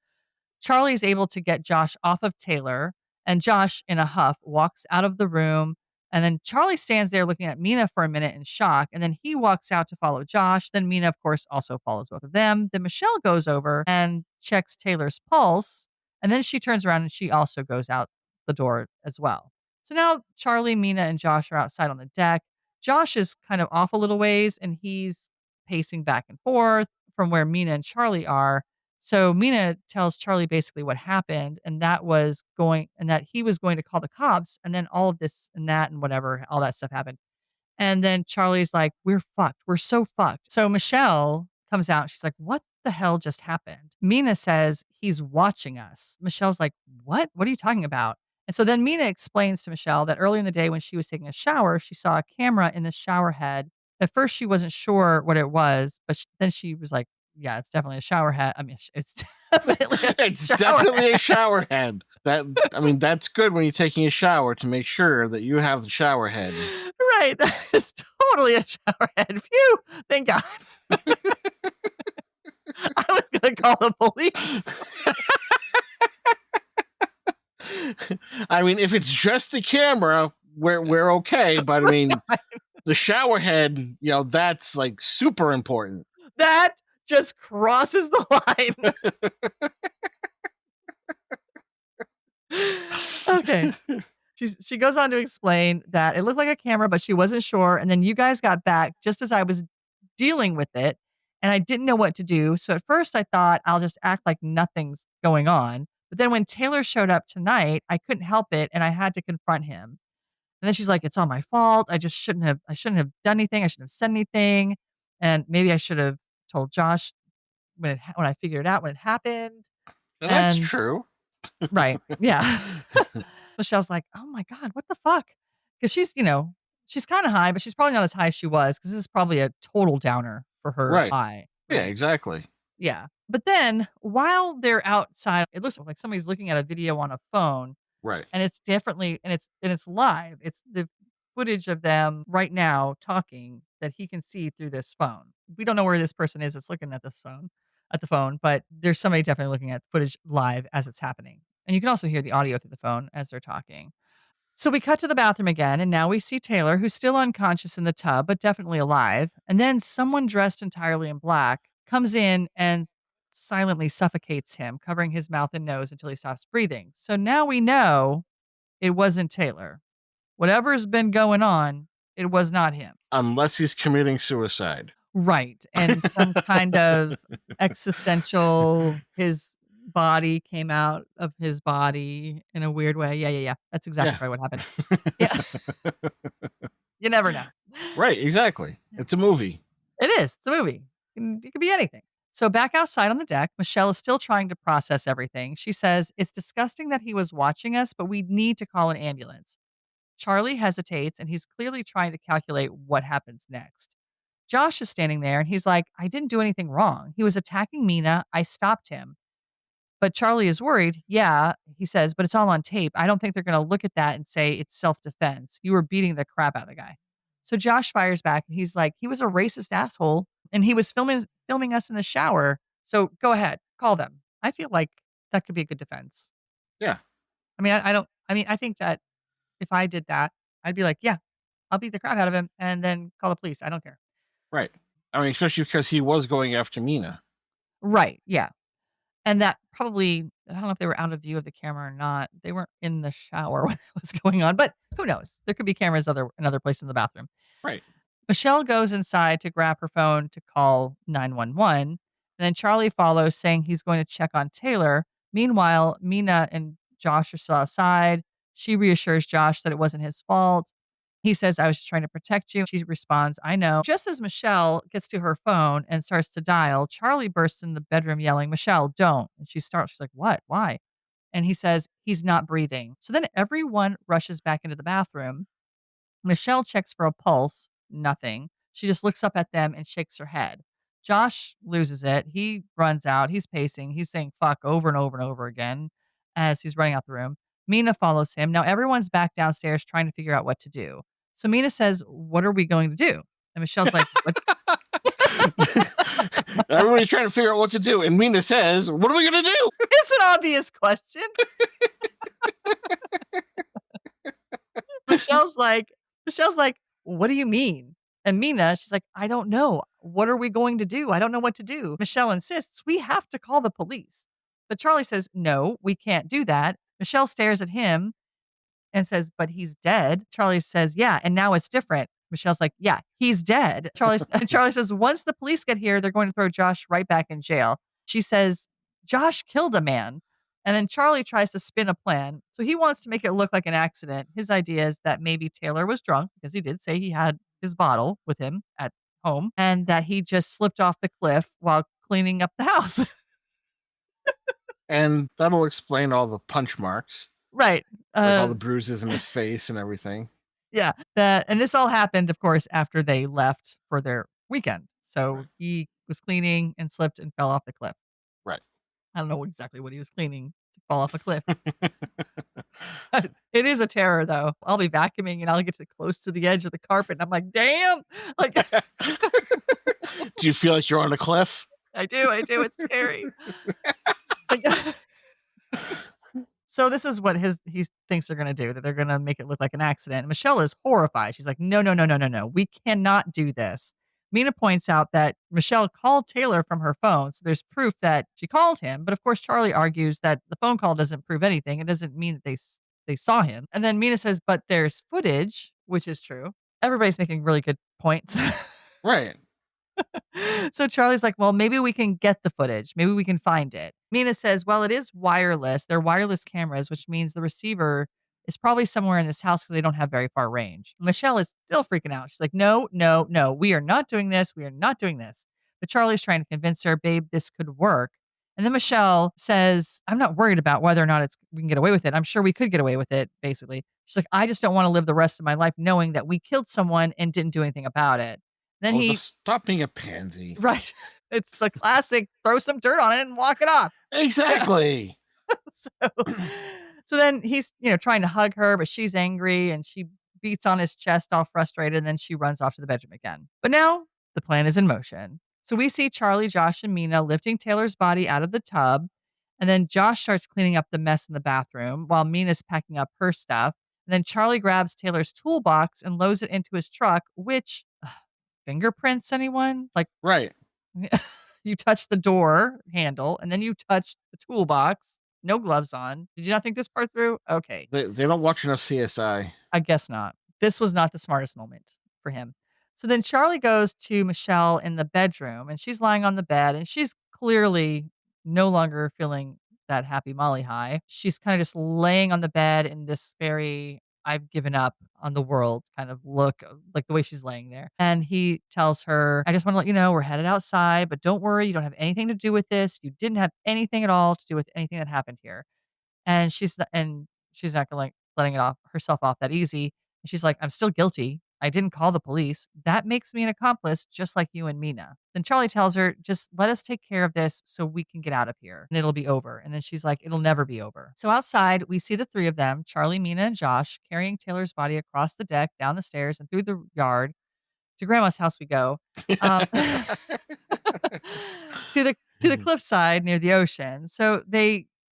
Charlie's able to get Josh off of Taylor, and Josh, in a huff, walks out of the room. And then Charlie stands there looking at Mina for a minute in shock. And then he walks out to follow Josh. Then Mina, of course, also follows both of them. Then Michelle goes over and checks Taylor's pulse. And then she turns around and she also goes out the door as well. So now Charlie, Mina, and Josh are outside on the deck. Josh is kind of off a little ways and he's pacing back and forth from where Mina and Charlie are. So Mina tells Charlie basically what happened, and that he was going to call the cops, and then all of this and that and whatever, all that stuff happened. And then Charlie's like, we're fucked. We're so fucked. So Michelle comes out. She's like, what the hell just happened? Mina says, he's watching us. Michelle's like, what? What are you talking about? And so then Mina explains to Michelle that early in the day when she was taking a shower, she saw a camera in the shower head. At first, she wasn't sure what it was, but then she was like, yeah, it's definitely a shower head. I mean, it's definitely a It's shower definitely a head. shower head. That I mean, that's good when you're taking a shower to make sure that you have the shower head. Right. That is totally a shower head. Phew. Thank God. I was going to call the police. I mean, if it's just a camera, we're okay. But I mean, the shower head, that's like super important. That just crosses the line. Okay. She goes on to explain that it looked like a camera, but she wasn't sure. And then you guys got back just as I was dealing with it, and I didn't know what to do. So at first I thought I'll just act like nothing's going on. But then when Taylor showed up tonight, I couldn't help it, and I had to confront him. And then she's like, "It's all my fault. I shouldn't have done anything. I shouldn't have said anything, and maybe I should have told Josh when I figured it out when it happened." And that's And true. right, yeah. Michelle's like, "Oh my god, what the fuck?" Because she's kind of high, but she's probably not as high as she was because this is probably a total downer for her Right. high, Yeah, right? exactly. Yeah. But then while they're outside, it looks like somebody's looking at a video on a phone, Right. and it's differently, and it's live. It's the footage of them right now talking that he can see through this phone. We don't know where this person is that's looking at the phone, but there's somebody definitely looking at footage live as it's happening. And you can also hear the audio through the phone as they're talking. So we cut to the bathroom again, and now we see Taylor, who's still unconscious in the tub, but definitely alive. And then someone dressed entirely in black comes in and silently suffocates him, covering his mouth and nose until he stops breathing. So now we know it wasn't Taylor. Whatever's been going on, it was not him. Unless he's committing suicide. Right. And some kind of existential, his body came out of his body in a weird way. Yeah. That's exactly Yeah. probably what happened. Yeah. You never know. Right, exactly. It's a movie. It is. It's a movie. It could be anything. So back outside on the deck, Michelle is still trying to process everything. She says, "It's disgusting that he was watching us, but we need to call an ambulance." Charlie hesitates and he's clearly trying to calculate what happens next. Josh is standing there and he's like, "I didn't do anything wrong. He was attacking Mina. I stopped him." But Charlie is worried. "Yeah," he says, "but it's all on tape. I don't think they're going to look at that and say it's self defense. You were beating the crap out of the guy." So Josh fires back and he's like, "He was a racist asshole and he was filming us in the shower. So go ahead, call them." I feel like that could be a good defense. Yeah, I mean, I don't, I mean, I think that if I did that, I'd be like, "Yeah, I'll beat the crap out of him and then call the police. I don't care." right. I mean, especially because he was going after Mina. Right. Yeah. And that probably, I don't know if they were out of view of the camera or not. They weren't in the shower when it was going on, but who knows? There could be cameras in other places in the bathroom. Right. Michelle goes inside to grab her phone to call 911. And then Charlie follows, saying he's going to check on Taylor. Meanwhile, Mina and Josh are still outside. She reassures Josh that it wasn't his fault. He says, "I was just trying to protect you." She responds, "I know." Just as Michelle gets to her phone and starts to dial, Charlie bursts in the bedroom yelling, "Michelle, don't." And she's like, "What? Why?" And he says, "He's not breathing." So then everyone rushes back into the bathroom. Michelle checks for a pulse, nothing. She just looks up at them and shakes her head. Josh loses it. He runs out. He's pacing. He's saying fuck over and over and over again as he's running out the room. Mina follows him. Now everyone's back downstairs trying to figure out what to do. So Mina says, "What are we going to do?" And Michelle's like, "What?" Everybody's trying to figure out what to do. And Mina says, "What are we going to do?" It's an obvious question. Michelle's like, "What do you mean?" And Mina, she's like, "I don't know. What are we going to do? I don't know what to do." Michelle insists, "We have to call the police." But Charlie says, "No, we can't do that." Michelle stares at him and says, "But he's dead." Charlie says, "Yeah, and now it's different." Michelle's like, "Yeah, he's dead." Charlie says, "Once the police get here, they're going to throw Josh right back in jail." She says, "Josh killed a man." And then Charlie tries to spin a plan. So he wants to make it look like an accident. His idea is that maybe Taylor was drunk because he did say he had his bottle with him at home and that he just slipped off the cliff while cleaning up the house. And that'll explain all the punch marks, Right. like all the bruises in his face and everything. Yeah, and this all happened, of course, after they left for their weekend. So he was cleaning and slipped and fell off the cliff. Right. I don't know exactly what he was cleaning to fall off a cliff. It is a terror, though. I'll be vacuuming and I'll get to close to the edge of the carpet, and I'm like, "Damn!" Like, Do you feel like you're on a cliff? I do. It's scary. Like, so this is what he thinks they're gonna do, that they're gonna make it look like an accident. Michelle is horrified. She's like, "No, no, no, no, no, no. We cannot do this." Mina points out that Michelle called Taylor from her phone, so there's proof that she called him. But of course, Charlie argues that the phone call doesn't prove anything. It doesn't mean that they saw him. And then Mina says, "But there's footage," which is true. Everybody's making really good points. Right. So Charlie's like, "Well, maybe we can get the footage. Maybe we can find it." Mina says, "Well, it is wireless. They're wireless cameras, which means the receiver is probably somewhere in this house because they don't have very far range." Michelle is still freaking out. She's like, "No, no, no. We are not doing this. We are not doing this." But Charlie's trying to convince her, "Babe, this could work." And then Michelle says, "I'm not worried about whether or not we can get away with it. I'm sure we could get away with it," basically. She's like, "I just don't want to live the rest of my life knowing that we killed someone and didn't do anything about it." Then Oh, he just stop being a pansy. Right. It's the classic throw some dirt on it and walk it off. Exactly. So so then he's, trying to hug her, but she's angry and she beats on his chest all frustrated, and then she runs off to the bedroom again. But now the plan is in motion. So we see Charlie, Josh, and Mina lifting Taylor's body out of the tub, and then Josh starts cleaning up the mess in the bathroom while Mina's packing up her stuff. And then Charlie grabs Taylor's toolbox and loads it into his truck, which fingerprints anyone? Like Right. you touch the door handle and then you touch the toolbox, no gloves on. Did you not think this part through? Okay. They don't watch enough CSI. I guess not. This was not the smartest moment for him. So then Charlie goes to Michelle in the bedroom and she's lying on the bed and she's clearly no longer feeling that happy Molly high. She's kind of just laying on the bed in this very I've given up on the world kind of look, like the way she's laying there. And he tells her, I just want to let you know we're headed outside, but don't worry, you don't have anything to do with this. You didn't have anything at all to do with anything that happened here. And she's not like letting it off herself off that easy. And she's like, "I'm still guilty. I didn't call the police. That makes me an accomplice just like you and Mina." Then Charlie tells her, "Just let us take care of this so we can get out of here and it'll be over." And then she's like, "It'll never be over." So outside, we see the three of them, Charlie, Mina, and Josh, carrying Taylor's body across the deck, down the stairs, and through the yard. To grandma's house we go. To the cliffside near the ocean. So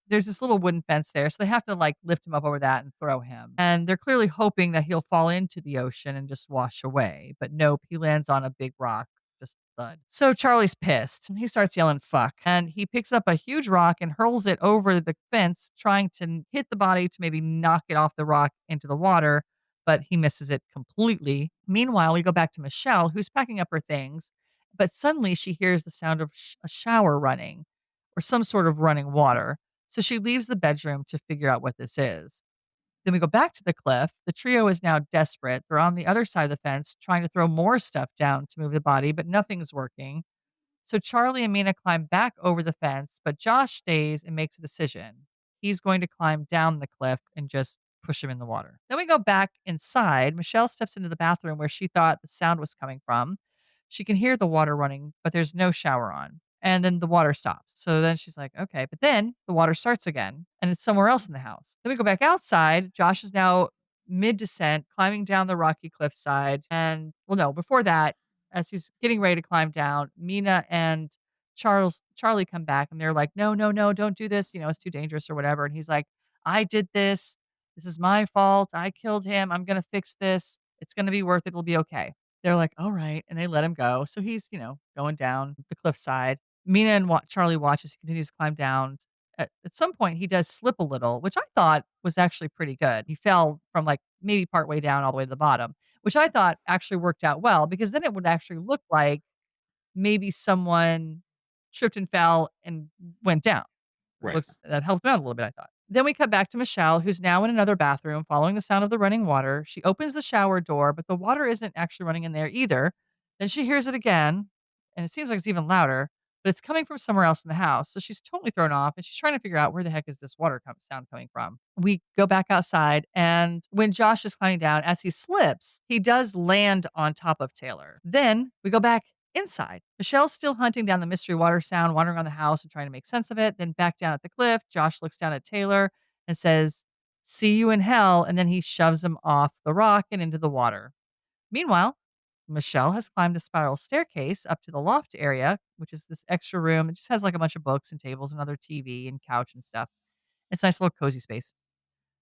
there's this little wooden fence there, so they have to, like, lift him up over that and throw him. And they're clearly hoping that he'll fall into the ocean and just wash away, but nope, he lands on a big rock, just thud. So Charlie's pissed, and he starts yelling, "Fuck," and he picks up a huge rock and hurls it over the fence, trying to hit the body to maybe knock it off the rock into the water, but he misses it completely. Meanwhile, we go back to Michelle, who's packing up her things, but suddenly she hears the sound of a shower running or some sort of running water. So she leaves the bedroom to figure out what this is. Then we go back to the cliff. The trio is now desperate. They're on the other side of the fence trying to throw more stuff down to move the body, but nothing's working. So Charlie and Mina climb back over the fence, but Josh stays and makes a decision. He's going to climb down the cliff and just push him in the water. Then we go back inside. Michelle steps into the bathroom where she thought the sound was coming from. She can hear the water running, but there's no shower on. And then the water stops. So then she's like, okay. But then the water starts again and it's somewhere else in the house. Then we go back outside. Josh is now mid descent, climbing down the rocky cliffside. And well, no, before that, as he's getting ready to climb down, Mina and Charlie come back and they're like, "No, no, no, don't do this. You know, it's too dangerous or whatever." And he's like, "I did this. This is my fault. I killed him. I'm going to fix this. It's going to be worth it. It'll be okay." They're like, "All right." And they let him go. So he's, going down the cliffside. Mina and Charlie watch as he continues to climb down. At some point, he does slip a little, which I thought was actually pretty good. He fell from like maybe part way down all the way to the bottom, which I thought actually worked out well because then it would actually look like maybe someone tripped and fell and went down. It Right. looks that helped him out a little bit, I thought. Then we cut back to Michelle, who's now in another bathroom following the sound of the running water. She opens the shower door, but the water isn't actually running in there either. Then she hears it again, and it seems like it's even louder, but it's coming from somewhere else in the house. So she's totally thrown off, and she's trying to figure out where the heck is this water sound coming from. We go back outside, and when Josh is climbing down, as he slips, he does land on top of Taylor. Then we go back inside. Michelle's still hunting down the mystery water sound, wandering around the house and trying to make sense of it. Then back down at the cliff, Josh looks down at Taylor and says, "See you in hell." And then he shoves him off the rock and into the water. Meanwhile, Michelle has climbed a spiral staircase up to the loft area, which is this extra room. It just has like a bunch of books and tables, another TV and couch and stuff. It's a nice little cozy space.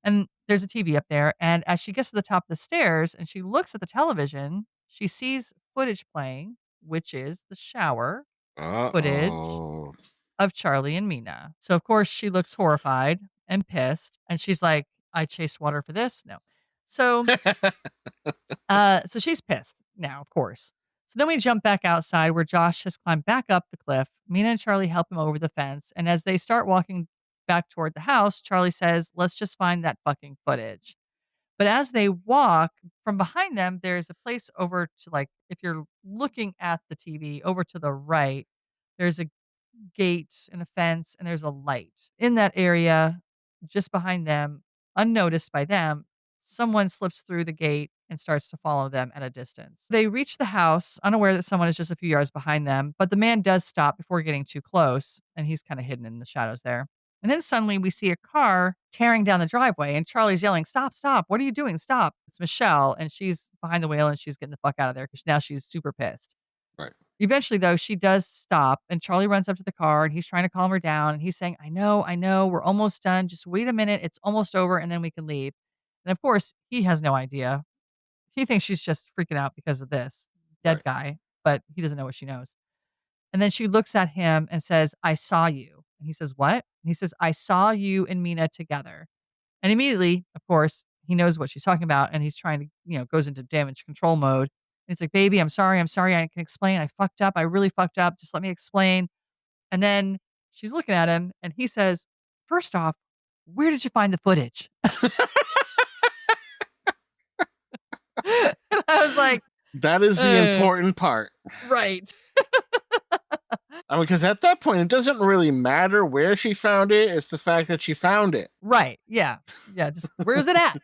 And there's a TV up there. And as she gets to the top of the stairs and she looks at the television, she sees footage playing, which is the shower footage Uh-oh. of Charlie and Mina. So, of course, she looks horrified and pissed. And she's like, "I chased water for this?" No. So, so she's pissed now, of course. So then we jump back outside where Josh has climbed back up the cliff. Mina and Charlie help him over the fence. And as they start walking back toward the house, Charlie says, "Let's just find that fucking footage." But as they walk from behind them, there's a place over to like, if you're looking at the TV over to the right, there's a gate and a fence and there's a light. In that area, just behind them, unnoticed by them, someone slips through the gate and starts to follow them at a distance. They reach the house, unaware that someone is just a few yards behind them, but the man does stop before getting too close, and he's kind of hidden in the shadows there. And then suddenly we see a car tearing down the driveway, and Charlie's yelling, "Stop, stop. What are you doing? Stop." It's Michelle, and she's behind the wheel and she's getting the fuck out of there because now she's super pissed. Right. Eventually, though, she does stop, and Charlie runs up to the car, and he's trying to calm her down, and he's saying, I know, we're almost done. Just wait a minute. It's almost over, and then we can leave." And of course, he has no idea. He thinks she's just freaking out because of this dead Right. guy, but he doesn't know what she knows. And then she looks at him and says, "I saw you." And he says, "What?" And he says, "I saw you and Mina together." And immediately, of course, he knows what she's talking about and he's trying to, goes into damage control mode. And he's like, "Baby, I'm sorry. I'm sorry. I can explain. I fucked up. I really fucked up. Just let me explain." And then she's looking at him and he says, "First off, where did you find the footage?" And I was like, That is the uh, important part. right. I mean, because at that point, it doesn't really matter where she found it. It's the fact that she found it. Right. Yeah. Yeah. Just where's it at?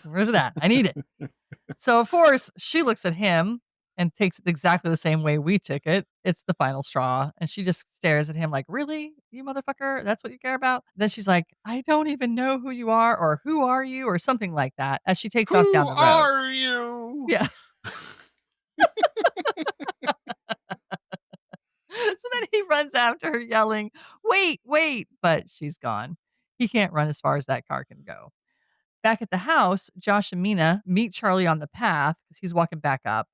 Where's it at? I need it. So, of course, she looks at him and takes it exactly the same way we took it. It's the final straw. And she just stares at him like, "Really? You motherfucker? That's what you care about?" Then she's like, "I don't even know who you are or who are you?" or something like that as she takes off down Who the road. are you? Yeah. So then he runs after her yelling, "Wait, wait." But she's gone. He can't run as far as that car can go. Back at the house, Josh and Mina meet Charlie on the path because he's walking back up.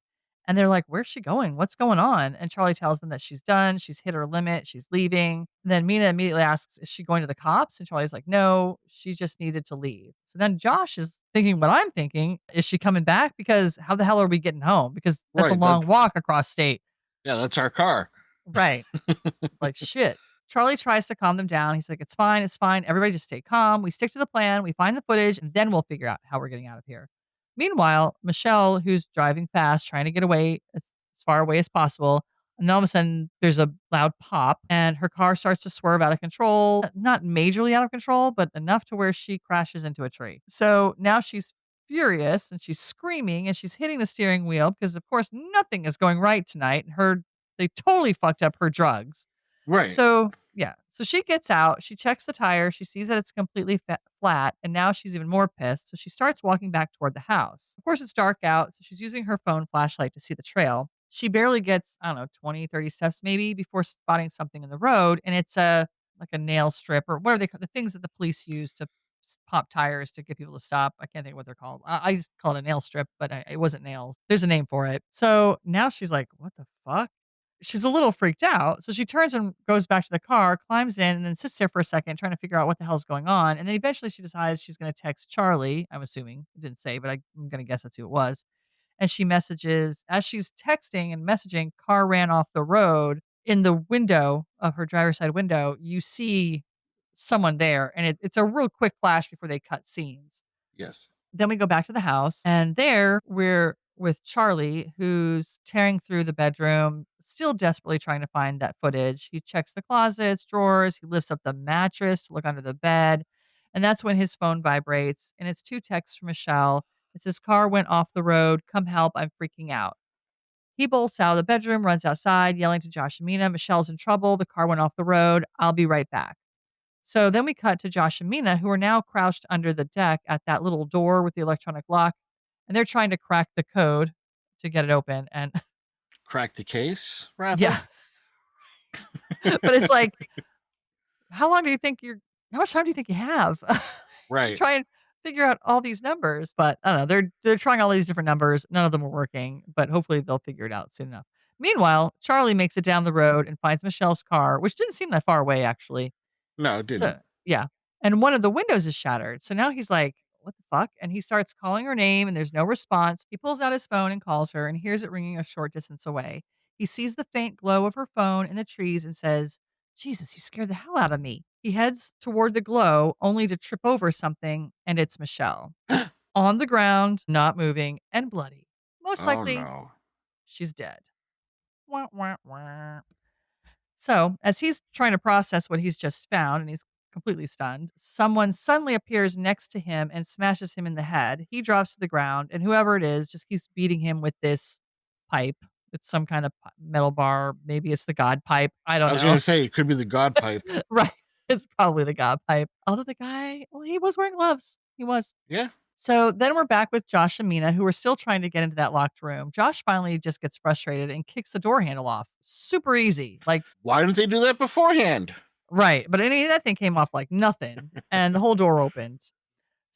And they're like, "Where's she going? What's going on?" And Charlie tells them that she's done. She's hit her limit. She's leaving. Then Mina immediately asks, "Is she going to the cops?" And Charlie's like, "No, she just needed to leave." So then Josh is thinking what I'm thinking. Is she coming back? Because how the hell are we getting home? Because that's a Right. That. long walk across state. Yeah, that's our car. Right. Like, shit. Charlie tries to calm them down. He's like, "It's fine. It's fine. Everybody just stay calm. We stick to the plan. We find the footage, and then we'll figure out how we're getting out of here." Meanwhile, Michelle, who's driving fast, trying to get away as far away as possible, and then all of a sudden there's a loud pop, and her car starts to swerve out of control. Not majorly out of control, but enough to where she crashes into a tree. So now she's furious and she's screaming and she's hitting the steering wheel because, of course, nothing is going right tonight. They totally fucked up her drugs. Right. So, yeah. So she gets out, she checks the tire, she sees that it's completely flat, and now she's even more pissed. So she starts walking back toward the house. Of course, it's dark out, so she's using her phone flashlight to see the trail. She barely gets, I don't know, 20, 30 steps maybe before spotting something in the road, and it's like a nail strip or whatever they call the things that the police use to pop tires to get people to stop. I can't think of what they're called. I just call it a nail strip, but it wasn't nails. There's a name for it. So now she's like, "What the fuck?" She's a little freaked out. So she turns and goes back to the car, climbs in, and then sits there for a second trying to figure out what the hell's going on. And then eventually she decides she's going to text Charlie. I'm assuming it didn't say, but I'm going to guess that's who it was. And she messages, as she's texting and messaging, "Car ran off the road." In the window of her driver's side window, you see someone there. And it's a real quick flash before they cut scenes. Yes. Then we go back to the house, and there we're with Charlie, who's tearing through the bedroom, still desperately trying to find that footage. He checks the closets, drawers, he lifts up the mattress to look under the bed. And that's when his phone vibrates, and it's two texts from Michelle. It says, "Car went off the road. Come help. I'm freaking out." He bolts out of the bedroom, runs outside, yelling to Josh and Mina, "Michelle's in trouble. The car went off the road. I'll be right back." So then we cut to Josh and Mina, who are now crouched under the deck at that little door with the electronic lock, and they're trying to crack the code to get it open. And Crack the case, rather. yeah, but it's like, how long do you think how much time do you think you have to Right. try and figure out all these numbers? But I don't know. They're trying all these different numbers. None of them are working, but hopefully they'll figure it out soon enough. Meanwhile, Charlie makes it down the road and finds Michelle's car, which didn't seem that far away actually. No, it So didn't. yeah, and one of the windows is shattered. So now he's like, "What the fuck?" And he starts calling her name, and there's no response. He pulls out his phone and calls her, and hears it ringing a short distance away. He sees the faint glow of her phone in the trees and says, "Jesus, you scared the hell out of me." He heads toward the glow, only to trip over something, and it's Michelle on the ground, not moving, and bloody. Most Oh likely, no. she's dead. Wah, wah, wah. So, as he's trying to process what he's just found and he's completely stunned, someone suddenly appears next to him and smashes him in the head. He drops to the ground, and whoever it is just keeps beating him with this pipe. It's some kind of metal bar. Maybe it's the God pipe. I I don't was know. gonna say it could be the God pipe. Right. It's probably the God pipe. Although the guy, well, he was wearing gloves. He was. Yeah. So then we're back with Josh and Mina, who are still trying to get into that locked room. Josh finally just gets frustrated and kicks the door handle off. Super easy. Like, Why didn't they do that beforehand? right, but that thing came off like nothing, and the whole door opened.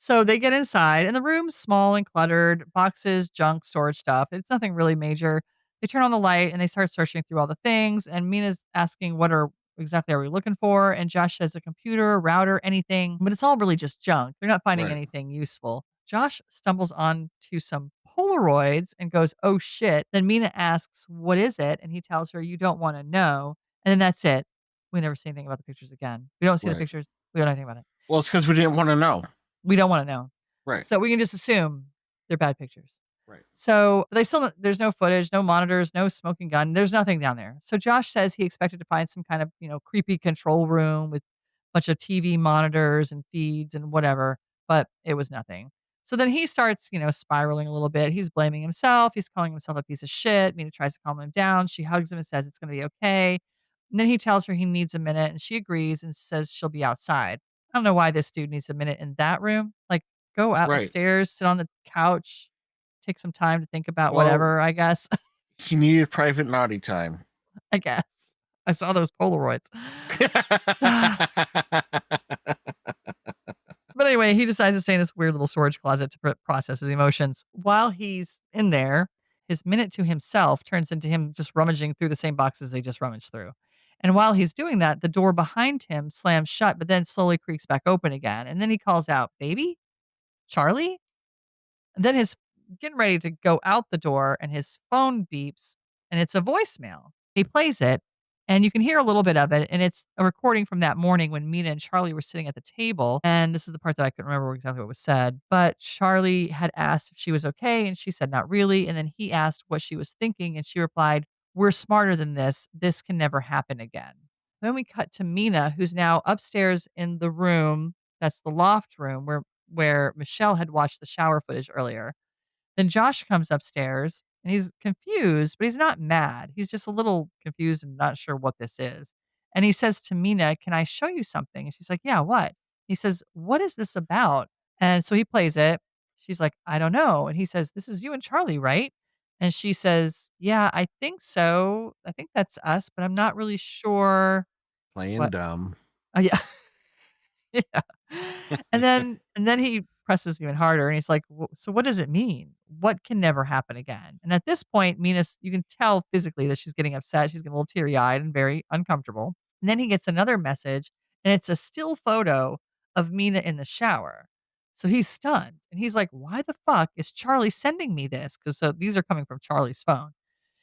So they get inside, and the room's small and cluttered, boxes, junk, storage stuff. It's nothing really major. They turn on the light and they start searching through all the things. And Mina's asking, "What are exactly are we looking for?" And Josh says, "A computer, router, anything." But it's all really just junk. They're not finding Right. anything useful. Josh stumbles onto some Polaroids and goes, "Oh shit." Then Mina asks, "What is it?" And he tells her, "You don't want to know." And then that's it. We never see anything about the pictures again. We don't see the Right. pictures. We don't know anything about it. Well, it's because we didn't wanna know. We don't wanna know. Right. So we can just assume they're bad pictures. Right. So they still there's no footage, no monitors, no smoking gun, there's nothing down there. So Josh says he expected to find some kind of, creepy control room with a bunch of TV monitors and feeds and whatever, but it was nothing. So then he starts, spiraling a little bit. He's blaming himself. He's calling himself a piece of shit. Mina tries to calm him down. She hugs him and says it's gonna be okay. And then he tells her he needs a minute and she agrees and says she'll be outside. I don't know why this dude needs a minute in that room. Like, go out Right. upstairs, sit on the couch, take some time to think about Well, whatever, I guess. he needed private naughty time. I guess. I saw those Polaroids. But anyway, he decides to stay in this weird little storage closet to process his emotions. While he's in there, his minute to himself turns into him just rummaging through the same boxes they just rummaged through. And while he's doing that, the door behind him slams shut, but then slowly creaks back open again. And then he calls out, "Baby? Charlie?" And then his getting ready to go out the door and his phone beeps and it's a voicemail. He plays it and you can hear a little bit of it and it's a recording from that morning when Mina and Charlie were sitting at the table and this is the part that I couldn't remember exactly what was said, but Charlie had asked if she was okay and she said not really and then he asked what she was thinking and she replied, "We're smarter than this. This can never happen again." Then we cut to Mina who's now upstairs in the room that's the loft room where Michelle had watched the shower footage earlier. Then Josh comes upstairs and he's confused, but he's not mad. He's just a little confused and not sure what this is. And he says to Mina, "Can I show you something?" And she's like, "Yeah, what?" He says, "What is this about?" And so he plays it. She's like, "I don't know." And he says, "This is you and Charlie, right?" And she says, "Yeah, I think so. I think that's us, but I'm not really sure Playing what." dumb. Oh, yeah. Yeah. And then he presses even harder and he's like, So what does it mean? What can never happen again?" And at this point, you can tell physically that she's getting upset. She's getting a little teary-eyed and very uncomfortable. And then he gets another message and it's a still photo of Mina in the shower. So he's stunned and he's like, "Why the fuck is Charlie sending me this?" Because so these are coming from Charlie's phone.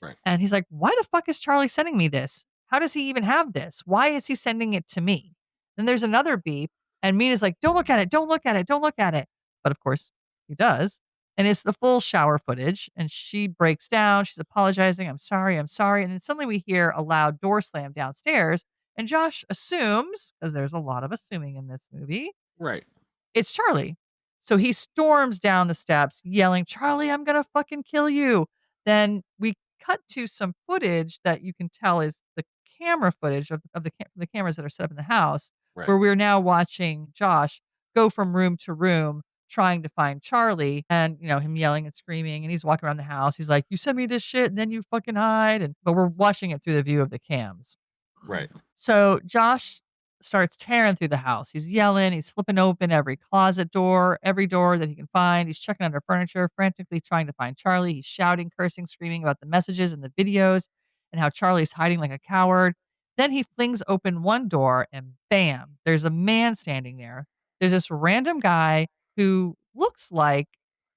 Right. And he's like, "Why the fuck is Charlie sending me this? How does he even have this? Why is he sending it to me?" Then there's another beep, and Mina's like, "Don't look at it. Don't look at it. Don't look at it." But of course, he does. And it's the full shower footage. And she breaks down. She's apologizing. "I'm sorry. I'm sorry." And then suddenly we hear a loud door slam downstairs. And Josh assumes, because there's a lot of assuming in this movie, Right. it's Charlie. So he storms down the steps yelling, "Charlie, I'm gonna fucking kill you." Then we cut to some footage that you can tell is the camera footage of the cameras that are set up in the house, Right. where we're now watching Josh go from room to room trying to find Charlie and, him yelling and screaming, and he's walking around the house. He's like, "You sent me this shit and then you fucking hide." But we're watching it through the view of the cams. Right. So Josh starts tearing through the house. He's yelling, he's flipping open every closet door, every door that he can find. He's checking under furniture, frantically trying to find Charlie. He's shouting, cursing, screaming about the messages and the videos and how Charlie's hiding like a coward. Then he flings open one door and bam, there's a man standing there. There's this random guy who looks like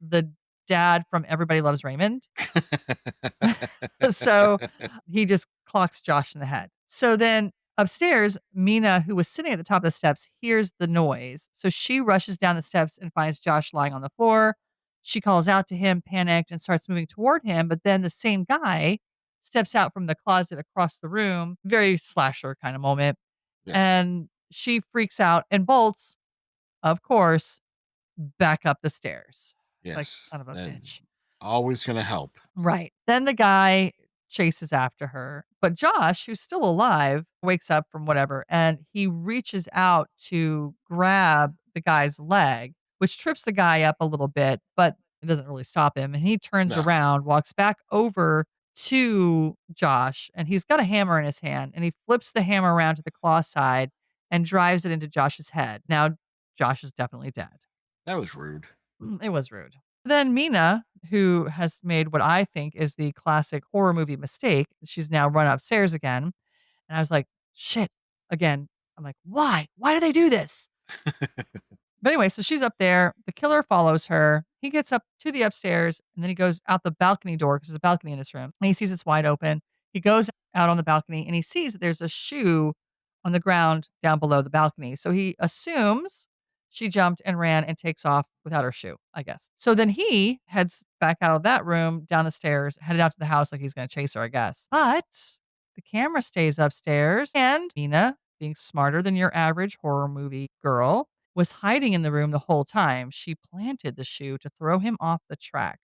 the dad from Everybody Loves Raymond. So he just clocks Josh in the head. So then upstairs, Mina, who was sitting at the top of the steps, hears the noise. So she rushes down the steps and finds Josh lying on the floor. She calls out to him, panicked, and starts moving toward him. But then the same guy steps out from the closet across the room, very slasher kind of moment. Yes. And she freaks out and bolts, of course, back up the stairs. It's like, Yes. son of a And bitch. always gonna help. Right. Then the guy chases after her. But Josh, who's still alive, wakes up from whatever and he reaches out to grab the guy's leg, which trips the guy up a little bit, but it doesn't really stop him. And he turns No. around, walks back over to Josh, and he's got a hammer in his hand and he flips the hammer around to the claw side and drives it into Josh's head. Now, Josh is definitely dead. That was rude. It was rude. Then Mina, who has made what I think is the classic horror movie mistake, she's now run upstairs again. And I was like, shit, again. I'm like, why? Why do they do this? But anyway, so she's up there. The killer follows her. He gets up to the upstairs and then he goes out the balcony door because there's a balcony in this room. And he sees it's wide open. He goes out on the balcony and he sees that there's a shoe on the ground down below the balcony. So he assumes she jumped and ran and takes off without her shoe, I guess. So then he heads back out of that room, down the stairs, headed out to the house like he's going to chase her, I guess. But the camera stays upstairs and Mina, being smarter than your average horror movie girl, was hiding in the room the whole time. She planted the shoe to throw him off the track.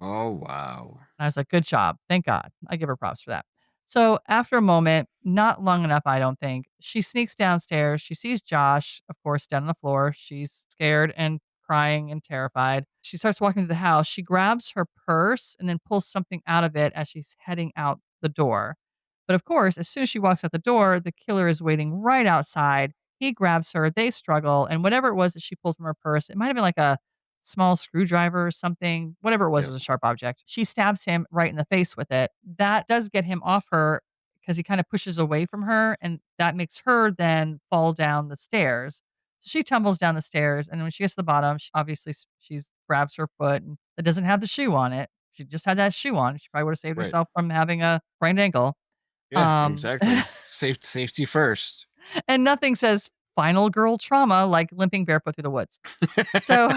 Oh, wow. I was like, good job. Thank God. I give her props for that. So after a moment, not long enough, I don't think, she sneaks downstairs. She sees Josh, of course, down on the floor. She's scared and crying and terrified. She starts walking to the house. She grabs her purse and then pulls something out of it as she's heading out the door. But of course, as soon as she walks out the door, the killer is waiting right outside. He grabs her. They struggle. And whatever it was that she pulled from her purse, it might have been like a small screwdriver or something, whatever it Yeah. was a sharp object. She stabs him right in the face with it. That does get him off her because he kind of pushes away from her, and that makes her then fall down the stairs. So she tumbles down the stairs, and when she gets to the bottom, she grabs her foot and it doesn't have the shoe on it. She just had that shoe on. She probably would have saved Right. herself from having a sprained ankle. Yeah, Um, exactly. Safety first. and nothing says final girl trauma like limping barefoot through the woods. So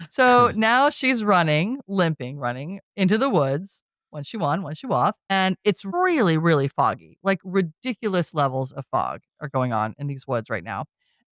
So now she's limping, running into the woods. One shoe on, one shoe off. And it's really, really foggy. Like ridiculous levels of fog are going on in these woods right now.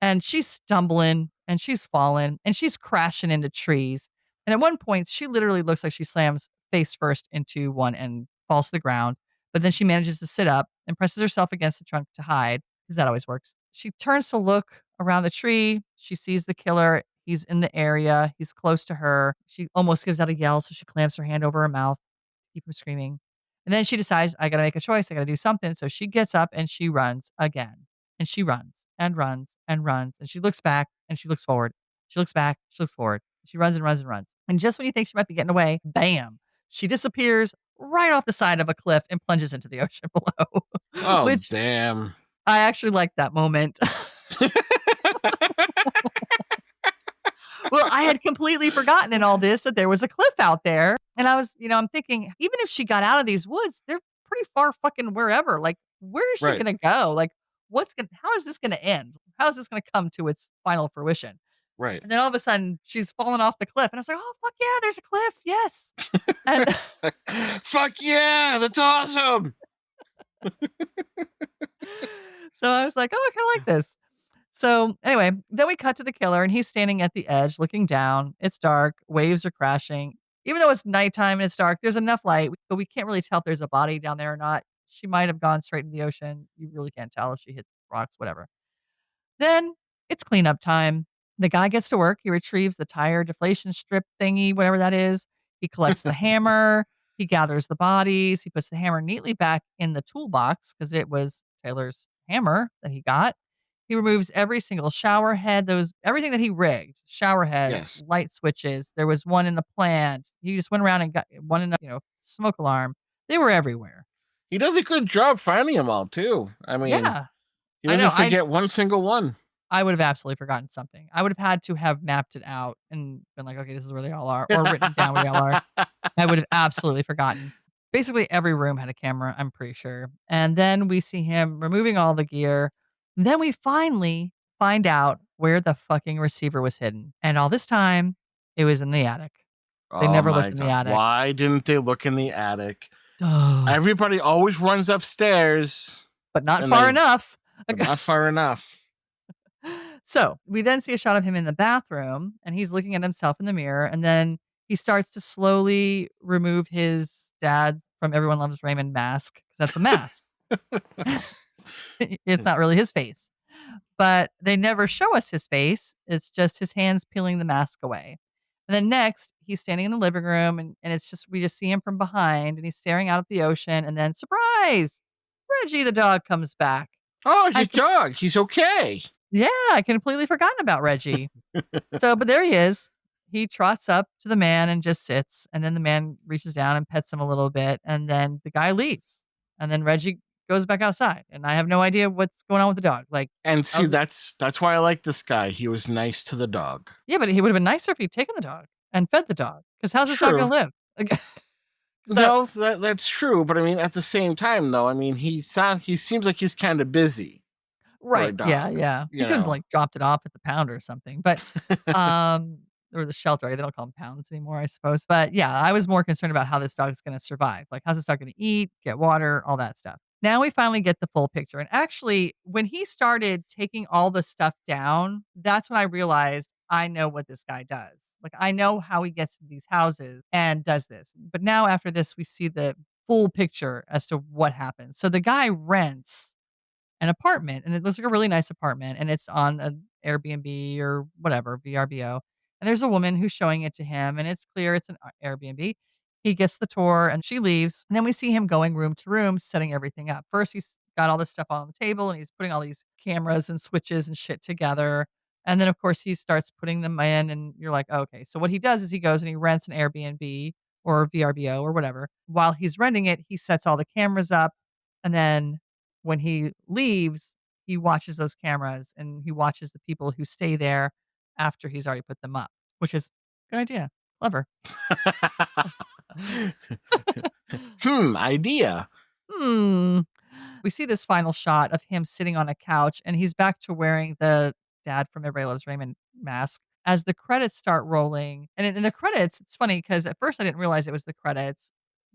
And she's stumbling and she's falling and she's crashing into trees. And at one point, she literally looks like she slams face first into one and falls to the ground. But then she manages to sit up and presses herself against the trunk to hide because that always works. She turns to look around the tree. She sees the killer. He's in the area. He's close to her. She almost gives out a yell, so she clamps her hand over her mouth to keep from screaming. And then she decides, I got to make a choice. I got to do something. So she gets up and she runs again. And she runs and runs and runs. And she looks back and she looks forward. She looks back. She looks forward. She runs and runs and runs. And just when you think she might be getting away, bam, she disappears right off the side of a cliff and plunges into the ocean below, Oh, which damn. I actually liked that moment. Well, I had completely forgotten in all this that there was a cliff out there. And I was, I'm thinking, even if she got out of these woods, they're pretty far fucking wherever. Like, where is she Right. going to go? Like, how is this going to end? How is this going to come to its final fruition? Right. And then all of a sudden she's fallen off the cliff. And I was like, oh, fuck yeah, there's a cliff. Yes. And Fuck yeah, that's awesome. so I was like, oh, I kind of like this. So anyway, then we cut to the killer and he's standing at the edge looking down. It's dark, waves are crashing. Even though it's nighttime and it's dark, there's enough light, but we can't really tell if there's a body down there or not. She might have gone straight into the ocean. You really can't tell if she hit rocks, whatever. Then it's cleanup time. The guy gets to work. He retrieves the tire deflation strip thingy, whatever that is. He collects the hammer. He gathers the bodies. He puts the hammer neatly back in the toolbox because it was Taylor's hammer that he got. He removes every single shower head, everything that he rigged, shower heads, Yes. light switches. There was one in the plant. He just went around and got one in a smoke alarm. They were everywhere. He does a good job finding them all, too. I mean, Yeah, he I know. doesn't forget one single one. I would have absolutely forgotten something. I would have had to have mapped it out and been like, okay, this is where they all are, or written down where they all are. I would have absolutely forgotten. Basically, every room had a camera, I'm pretty sure. And then we see him removing all the gear. Then we finally find out where the fucking receiver was hidden. And all this time, it was in the attic. They Oh never my looked in the God. attic. Why didn't they look in the attic? Oh, Everybody always runs upstairs, but not and far they enough. but not far enough. So we then see a shot of him in the bathroom and he's looking at himself in the mirror. And then he starts to slowly remove his dad from Everyone Loves Raymond mask because that's a mask. It's not really his face, but they never show us his face. It's just his hands peeling the mask away. And then next, he's standing in the living room and we just see him from behind and he's staring out at the ocean. And then, surprise, Reggie the dog comes back. Oh, it's I his dog. He's okay. Yeah, I completely forgotten about Reggie. So, but there he is. He trots up to the man and just sits, and then the man reaches down and pets him a little bit, and then the guy leaves. And then Reggie goes back outside, and I have no idea what's going on with the dog. Like, And I see, was that's why I like this guy. He was nice to the dog. yeah, but he would have been nicer if he'd taken the dog and fed the dog. Because how's this dog gonna True. live? Like, so No, that's true, but I mean, at the same time, though, I mean, he seems like he's kind of busy for a right, yeah, dog, yeah. He you could have, know. like, dropped it off at the pound or something, but, um or the shelter, they don't call them pounds anymore, I suppose, but, yeah, I was more concerned about how this dog's gonna survive, like, how's this dog gonna eat, get water, all that stuff. Now we finally get the full picture, and actually, when he started taking all the stuff down, that's when I realized I know what this guy does. Like, I know how he gets to these houses and does this, but now after this, we see the full picture as to what happens. So the guy rents an apartment, and it looks like a really nice apartment, and it's on an Airbnb or whatever, VRBO, and there's a woman who's showing it to him, and it's clear it's an Airbnb. He gets the tour, and she leaves, and then we see him going room to room, setting everything up. First, he's got all this stuff on the table, and he's putting all these cameras and switches and shit together, and then, of course, he starts putting them in, and you're like, "Okay." So what he does is he goes and he rents an Airbnb or VRBO or whatever. While he's renting it, he sets all the cameras up, and then when he leaves, he watches those cameras and he watches the people who stay there after he's already put them up, which is good idea. Clever. Idea. Hmm. We see this final shot of him sitting on a couch and he's back to wearing the dad from Everybody Loves Raymond mask. As the credits start rolling, and in the credits, it's funny because at first I didn't realize it was the credits,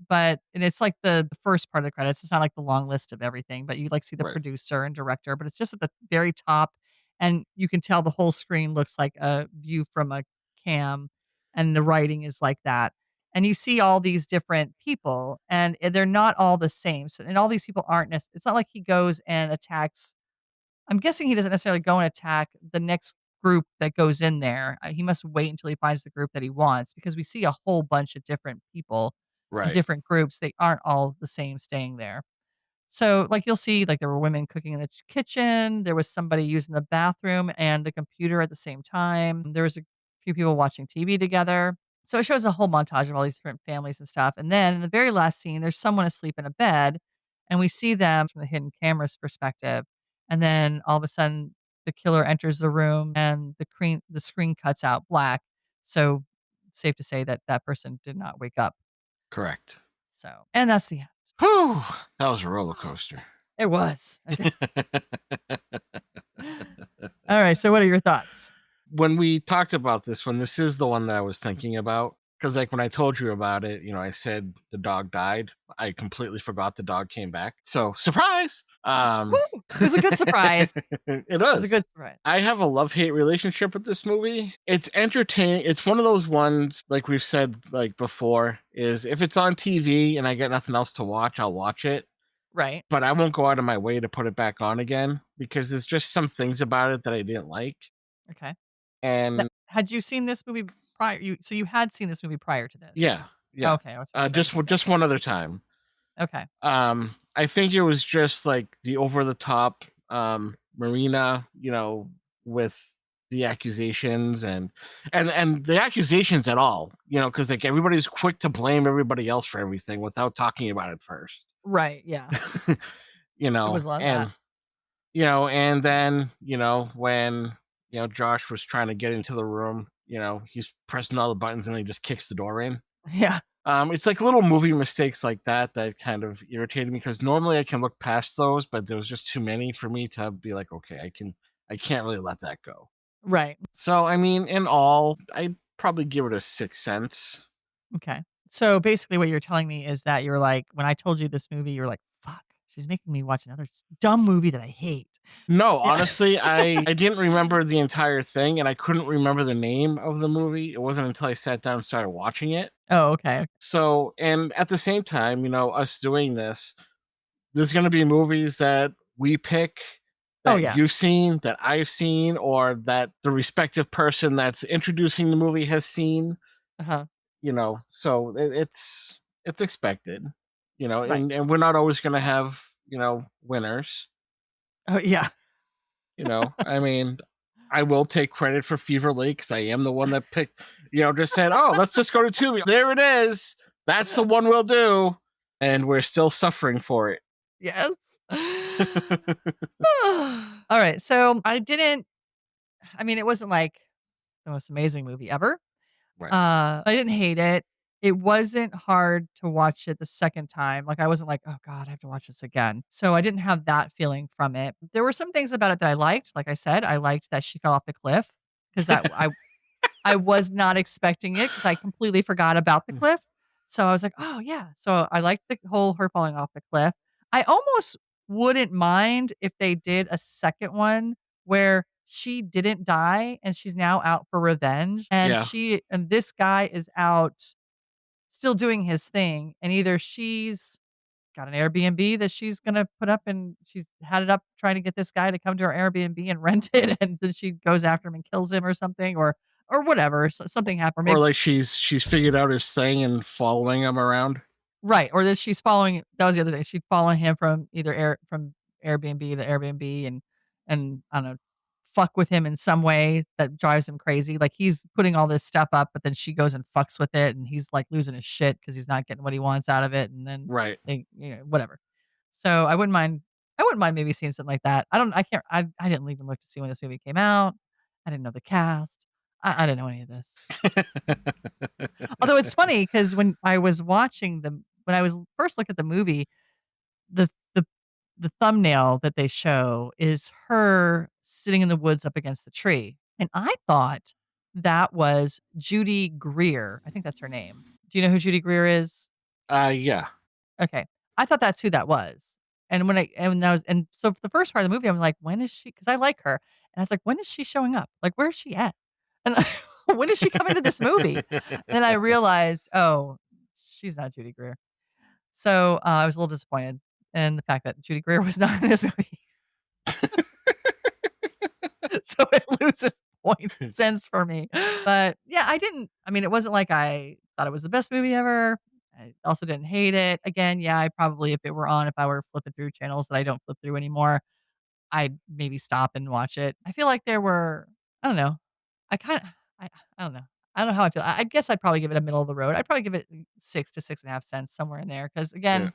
but and it's like the first part of the credits. It's not like the long list of everything, but you like see the Right. producer and director, but it's just at the very top, and you can tell the whole screen looks like a view from a cam, and the writing is like that. And you see all these different people, and they're not all the same. So, and all these people aren't. It's not like he goes and attacks. I'm guessing he doesn't necessarily go and attack the next group that goes in there. He must wait until he finds the group that he wants because we see a whole bunch of different people in Right. different groups. They aren't all the same staying there. So, like, you'll see, like, there were women cooking in the kitchen, there was somebody using the bathroom and the computer at the same time, there was a few people watching TV together. So, it shows a whole montage of all these different families and stuff, and then in the very last scene, there's someone asleep in a bed, and we see them from the hidden camera's perspective, and then all of a sudden, the killer enters the room, and the screen cuts out black, so, it's safe to say that that person did not wake up. Correct. So and that's the end. Whew, that was a roller coaster. It was. Alright, so what are your thoughts? When we talked about this one, this is the one that I was thinking about. Because, like, when I told you about it, I said the dog died. I completely forgot the dog came back. So, surprise! Woo! It was a good surprise. It It was a does. good surprise. I have a love-hate relationship with this movie. It's entertaining. It's one of those ones, like we've said, like, before, is if it's on TV and I got nothing else to watch, I'll watch it. Right. But I won't go out of my way to put it back on again because there's just some things about it that I didn't like. Okay. Now, And had you seen this movie prior you had seen this movie prior to this? yeah, yeah. Okay, I was trying to think. Just one other time. Okay. I think it was just like the over the top Marina, with the accusations and the accusations at all, because like everybody's quick to blame everybody else for everything without talking about it first. Right, yeah. you There know, was a lot of that. and and then, when, Josh was trying to get into the room, he's pressing all the buttons and then he just kicks the door in. Yeah. It's like little movie mistakes like that that kind of irritated me because normally I can look past those, but there was just too many for me to be like, okay, I can't really let that go. Right. So, I mean, in all, I'd probably give it a 6 cents. Okay. So, basically what you're telling me is that you're like when I told you this movie, you're like, "Fuck, she's making me watch another dumb movie that I hate." No, Yeah. honestly, I didn't remember the entire thing and I couldn't remember the name of the movie. It wasn't until I sat down and started watching it. Oh, okay. So, and at the same time, us doing this, there's going to be movies that we pick Oh, that yeah. you've seen, that I've seen, or that the respective person that's introducing the movie has seen. Uh-huh. So it's expected. Right. And we're not always going to have winners. Oh, yeah. I mean, I will take credit for Fever Lake because I am the one that picked, just said, oh, let's just go to Tubi. There it is. That's the one we'll do. And we're still suffering for it. Yes. All right. So it wasn't like the most amazing movie ever. Right. I didn't hate it. It wasn't hard to watch it the second time. Like, I wasn't like, "Oh god, I have to watch this again." So, I didn't have that feeling from it. There were some things about it that I liked. Like I said, I liked that she fell off the cliff because I was not expecting it because I completely forgot about the cliff. So, I was like, "Oh, yeah." So, I liked the whole her falling off the cliff. I almost wouldn't mind if they did a second one where she didn't die and she's now out for revenge, and Yeah. she and this guy is out still doing his thing, and either she's got an Airbnb that she's gonna put up, and she's had it up trying to get this guy to come to her Airbnb and rent it, and then she goes after him and kills him or something, or whatever, something happened. Or Maybe like she's figured out his thing and following him around. right, or that she's following that was the other thing, she'd following him from from Airbnb to Airbnb and I don't know, fuck with him in some way that drives him crazy, like, he's putting all this stuff up, but then she goes and fucks with it, and he's, like, losing his shit because he's not getting what he wants out of it, and then Right. whatever. So, I wouldn't mind maybe seeing something like that. I can't I didn't even look to see when this movie came out. I didn't know the cast. I didn't know any of this. Although it's funny because when I was first looked at the movie, the the the thumbnail that they show is her sitting in the woods up against the tree, and I thought that was Judy Greer. I think that's her name. Do you know who Judy Greer is? Yeah. Okay. I thought that's who that was. And so for the first part of the movie, I'm like, when is she? Because I like her. And I was like, when is she showing up? Like, where's she at? And when is she coming to this movie? And then I realized, oh, she's not Judy Greer. So I was a little disappointed in the fact that Judy Greer was not in this movie. So it loses point sense for me. But yeah, it wasn't like I thought it was the best movie ever. I also didn't hate it. Again, yeah, I probably, if it were on, if I were flipping through channels that I don't flip through anymore, I'd maybe stop and watch it. I feel like there were, I don't know. I kind of, I don't know. I don't know how I feel. I guess I'd probably give it a middle of the road. I'd probably give it 6 to 6.5 cents, somewhere in there. Because Yeah. again,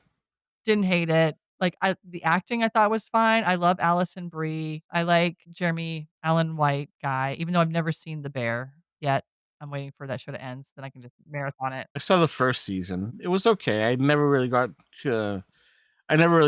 didn't hate it. Like, the acting I thought was fine. I love Allison Brie. I like Jeremy Allen White guy, even though I've never seen The Bear yet. I'm waiting for that show to end so then I can just marathon it. I saw the first season. It was okay. I never really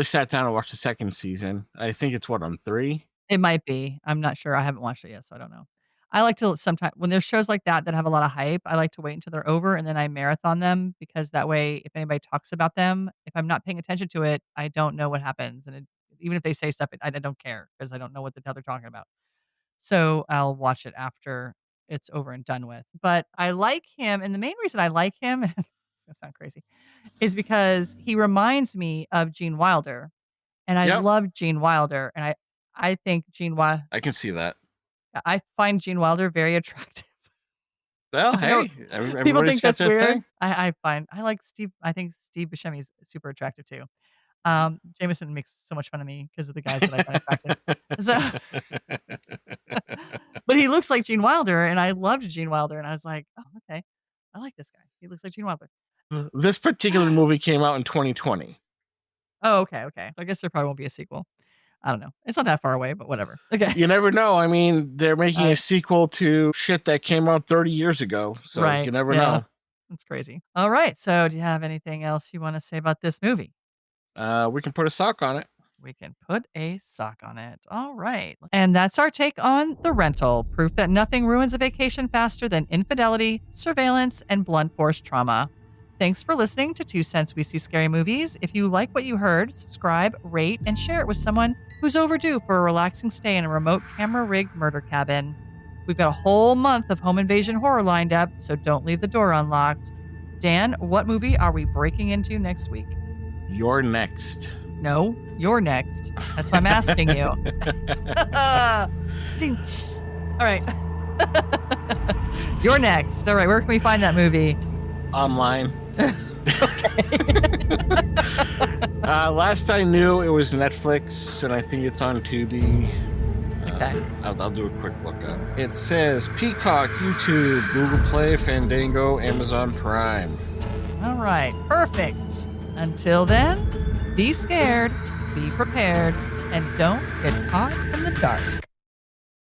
sat down and watched the second season. I think it's what, on 3? It might be. I'm not sure. I haven't watched it yet, so I don't know. I like to sometimes when there's shows like that that have a lot of hype, I like to wait until they're over and then I marathon them because that way, if anybody talks about them, if I'm not paying attention to it, I don't know what happens, and even if they say stuff, I don't care because I don't know what the hell they're talking about. So I'll watch it after it's over and done with. But I like him, and the main reason I like him, it's gonna sound crazy, is because he reminds me of Gene Wilder, and I Yep. love Gene Wilder, and I think I can see that. I find Gene Wilder very attractive. Well, I know hey, people everybody's think got that's their weird. thing. I like Steve. I think Steve Buscemi is super attractive too. Jameson makes so much fun of me because of the guys that I find attractive. So, but he looks like Gene Wilder, and I loved Gene Wilder, and I was like, oh, okay, I like this guy. He looks like Gene Wilder. This particular movie came out in 2020. Oh, okay, okay. I guess there probably won't be a sequel. I don't know. It's not that far away, but whatever. Okay. You never know. I mean, they're making a sequel to shit that came out 30 years ago, so Right. you never Yeah. know. That's crazy. All right. So, do you have anything else you want to say about this movie? We can put a sock on it. We can put a sock on it. All right. And that's our take on The Rental, proof that nothing ruins a vacation faster than infidelity, surveillance, and blunt force trauma. Thanks for listening to 2 Cents We See Scary Movies. If you like what you heard, subscribe, rate, and share it with someone who's overdue for a relaxing stay in a remote camera-rigged murder cabin. We've got a whole month of home invasion horror lined up, so don't leave the door unlocked. Dan, what movie are we breaking into next week? You're next. No, you're next. That's what I'm asking you. All right. You're next. All right. Where can we find that movie? Online. Last I knew, it was Netflix, and I think it's on Tubi. Okay. I'll do a quick lookup. It says Peacock, YouTube, Google Play, Fandango, Amazon Prime. All right. Perfect. Until then, be scared, be prepared, and don't get caught in the dark.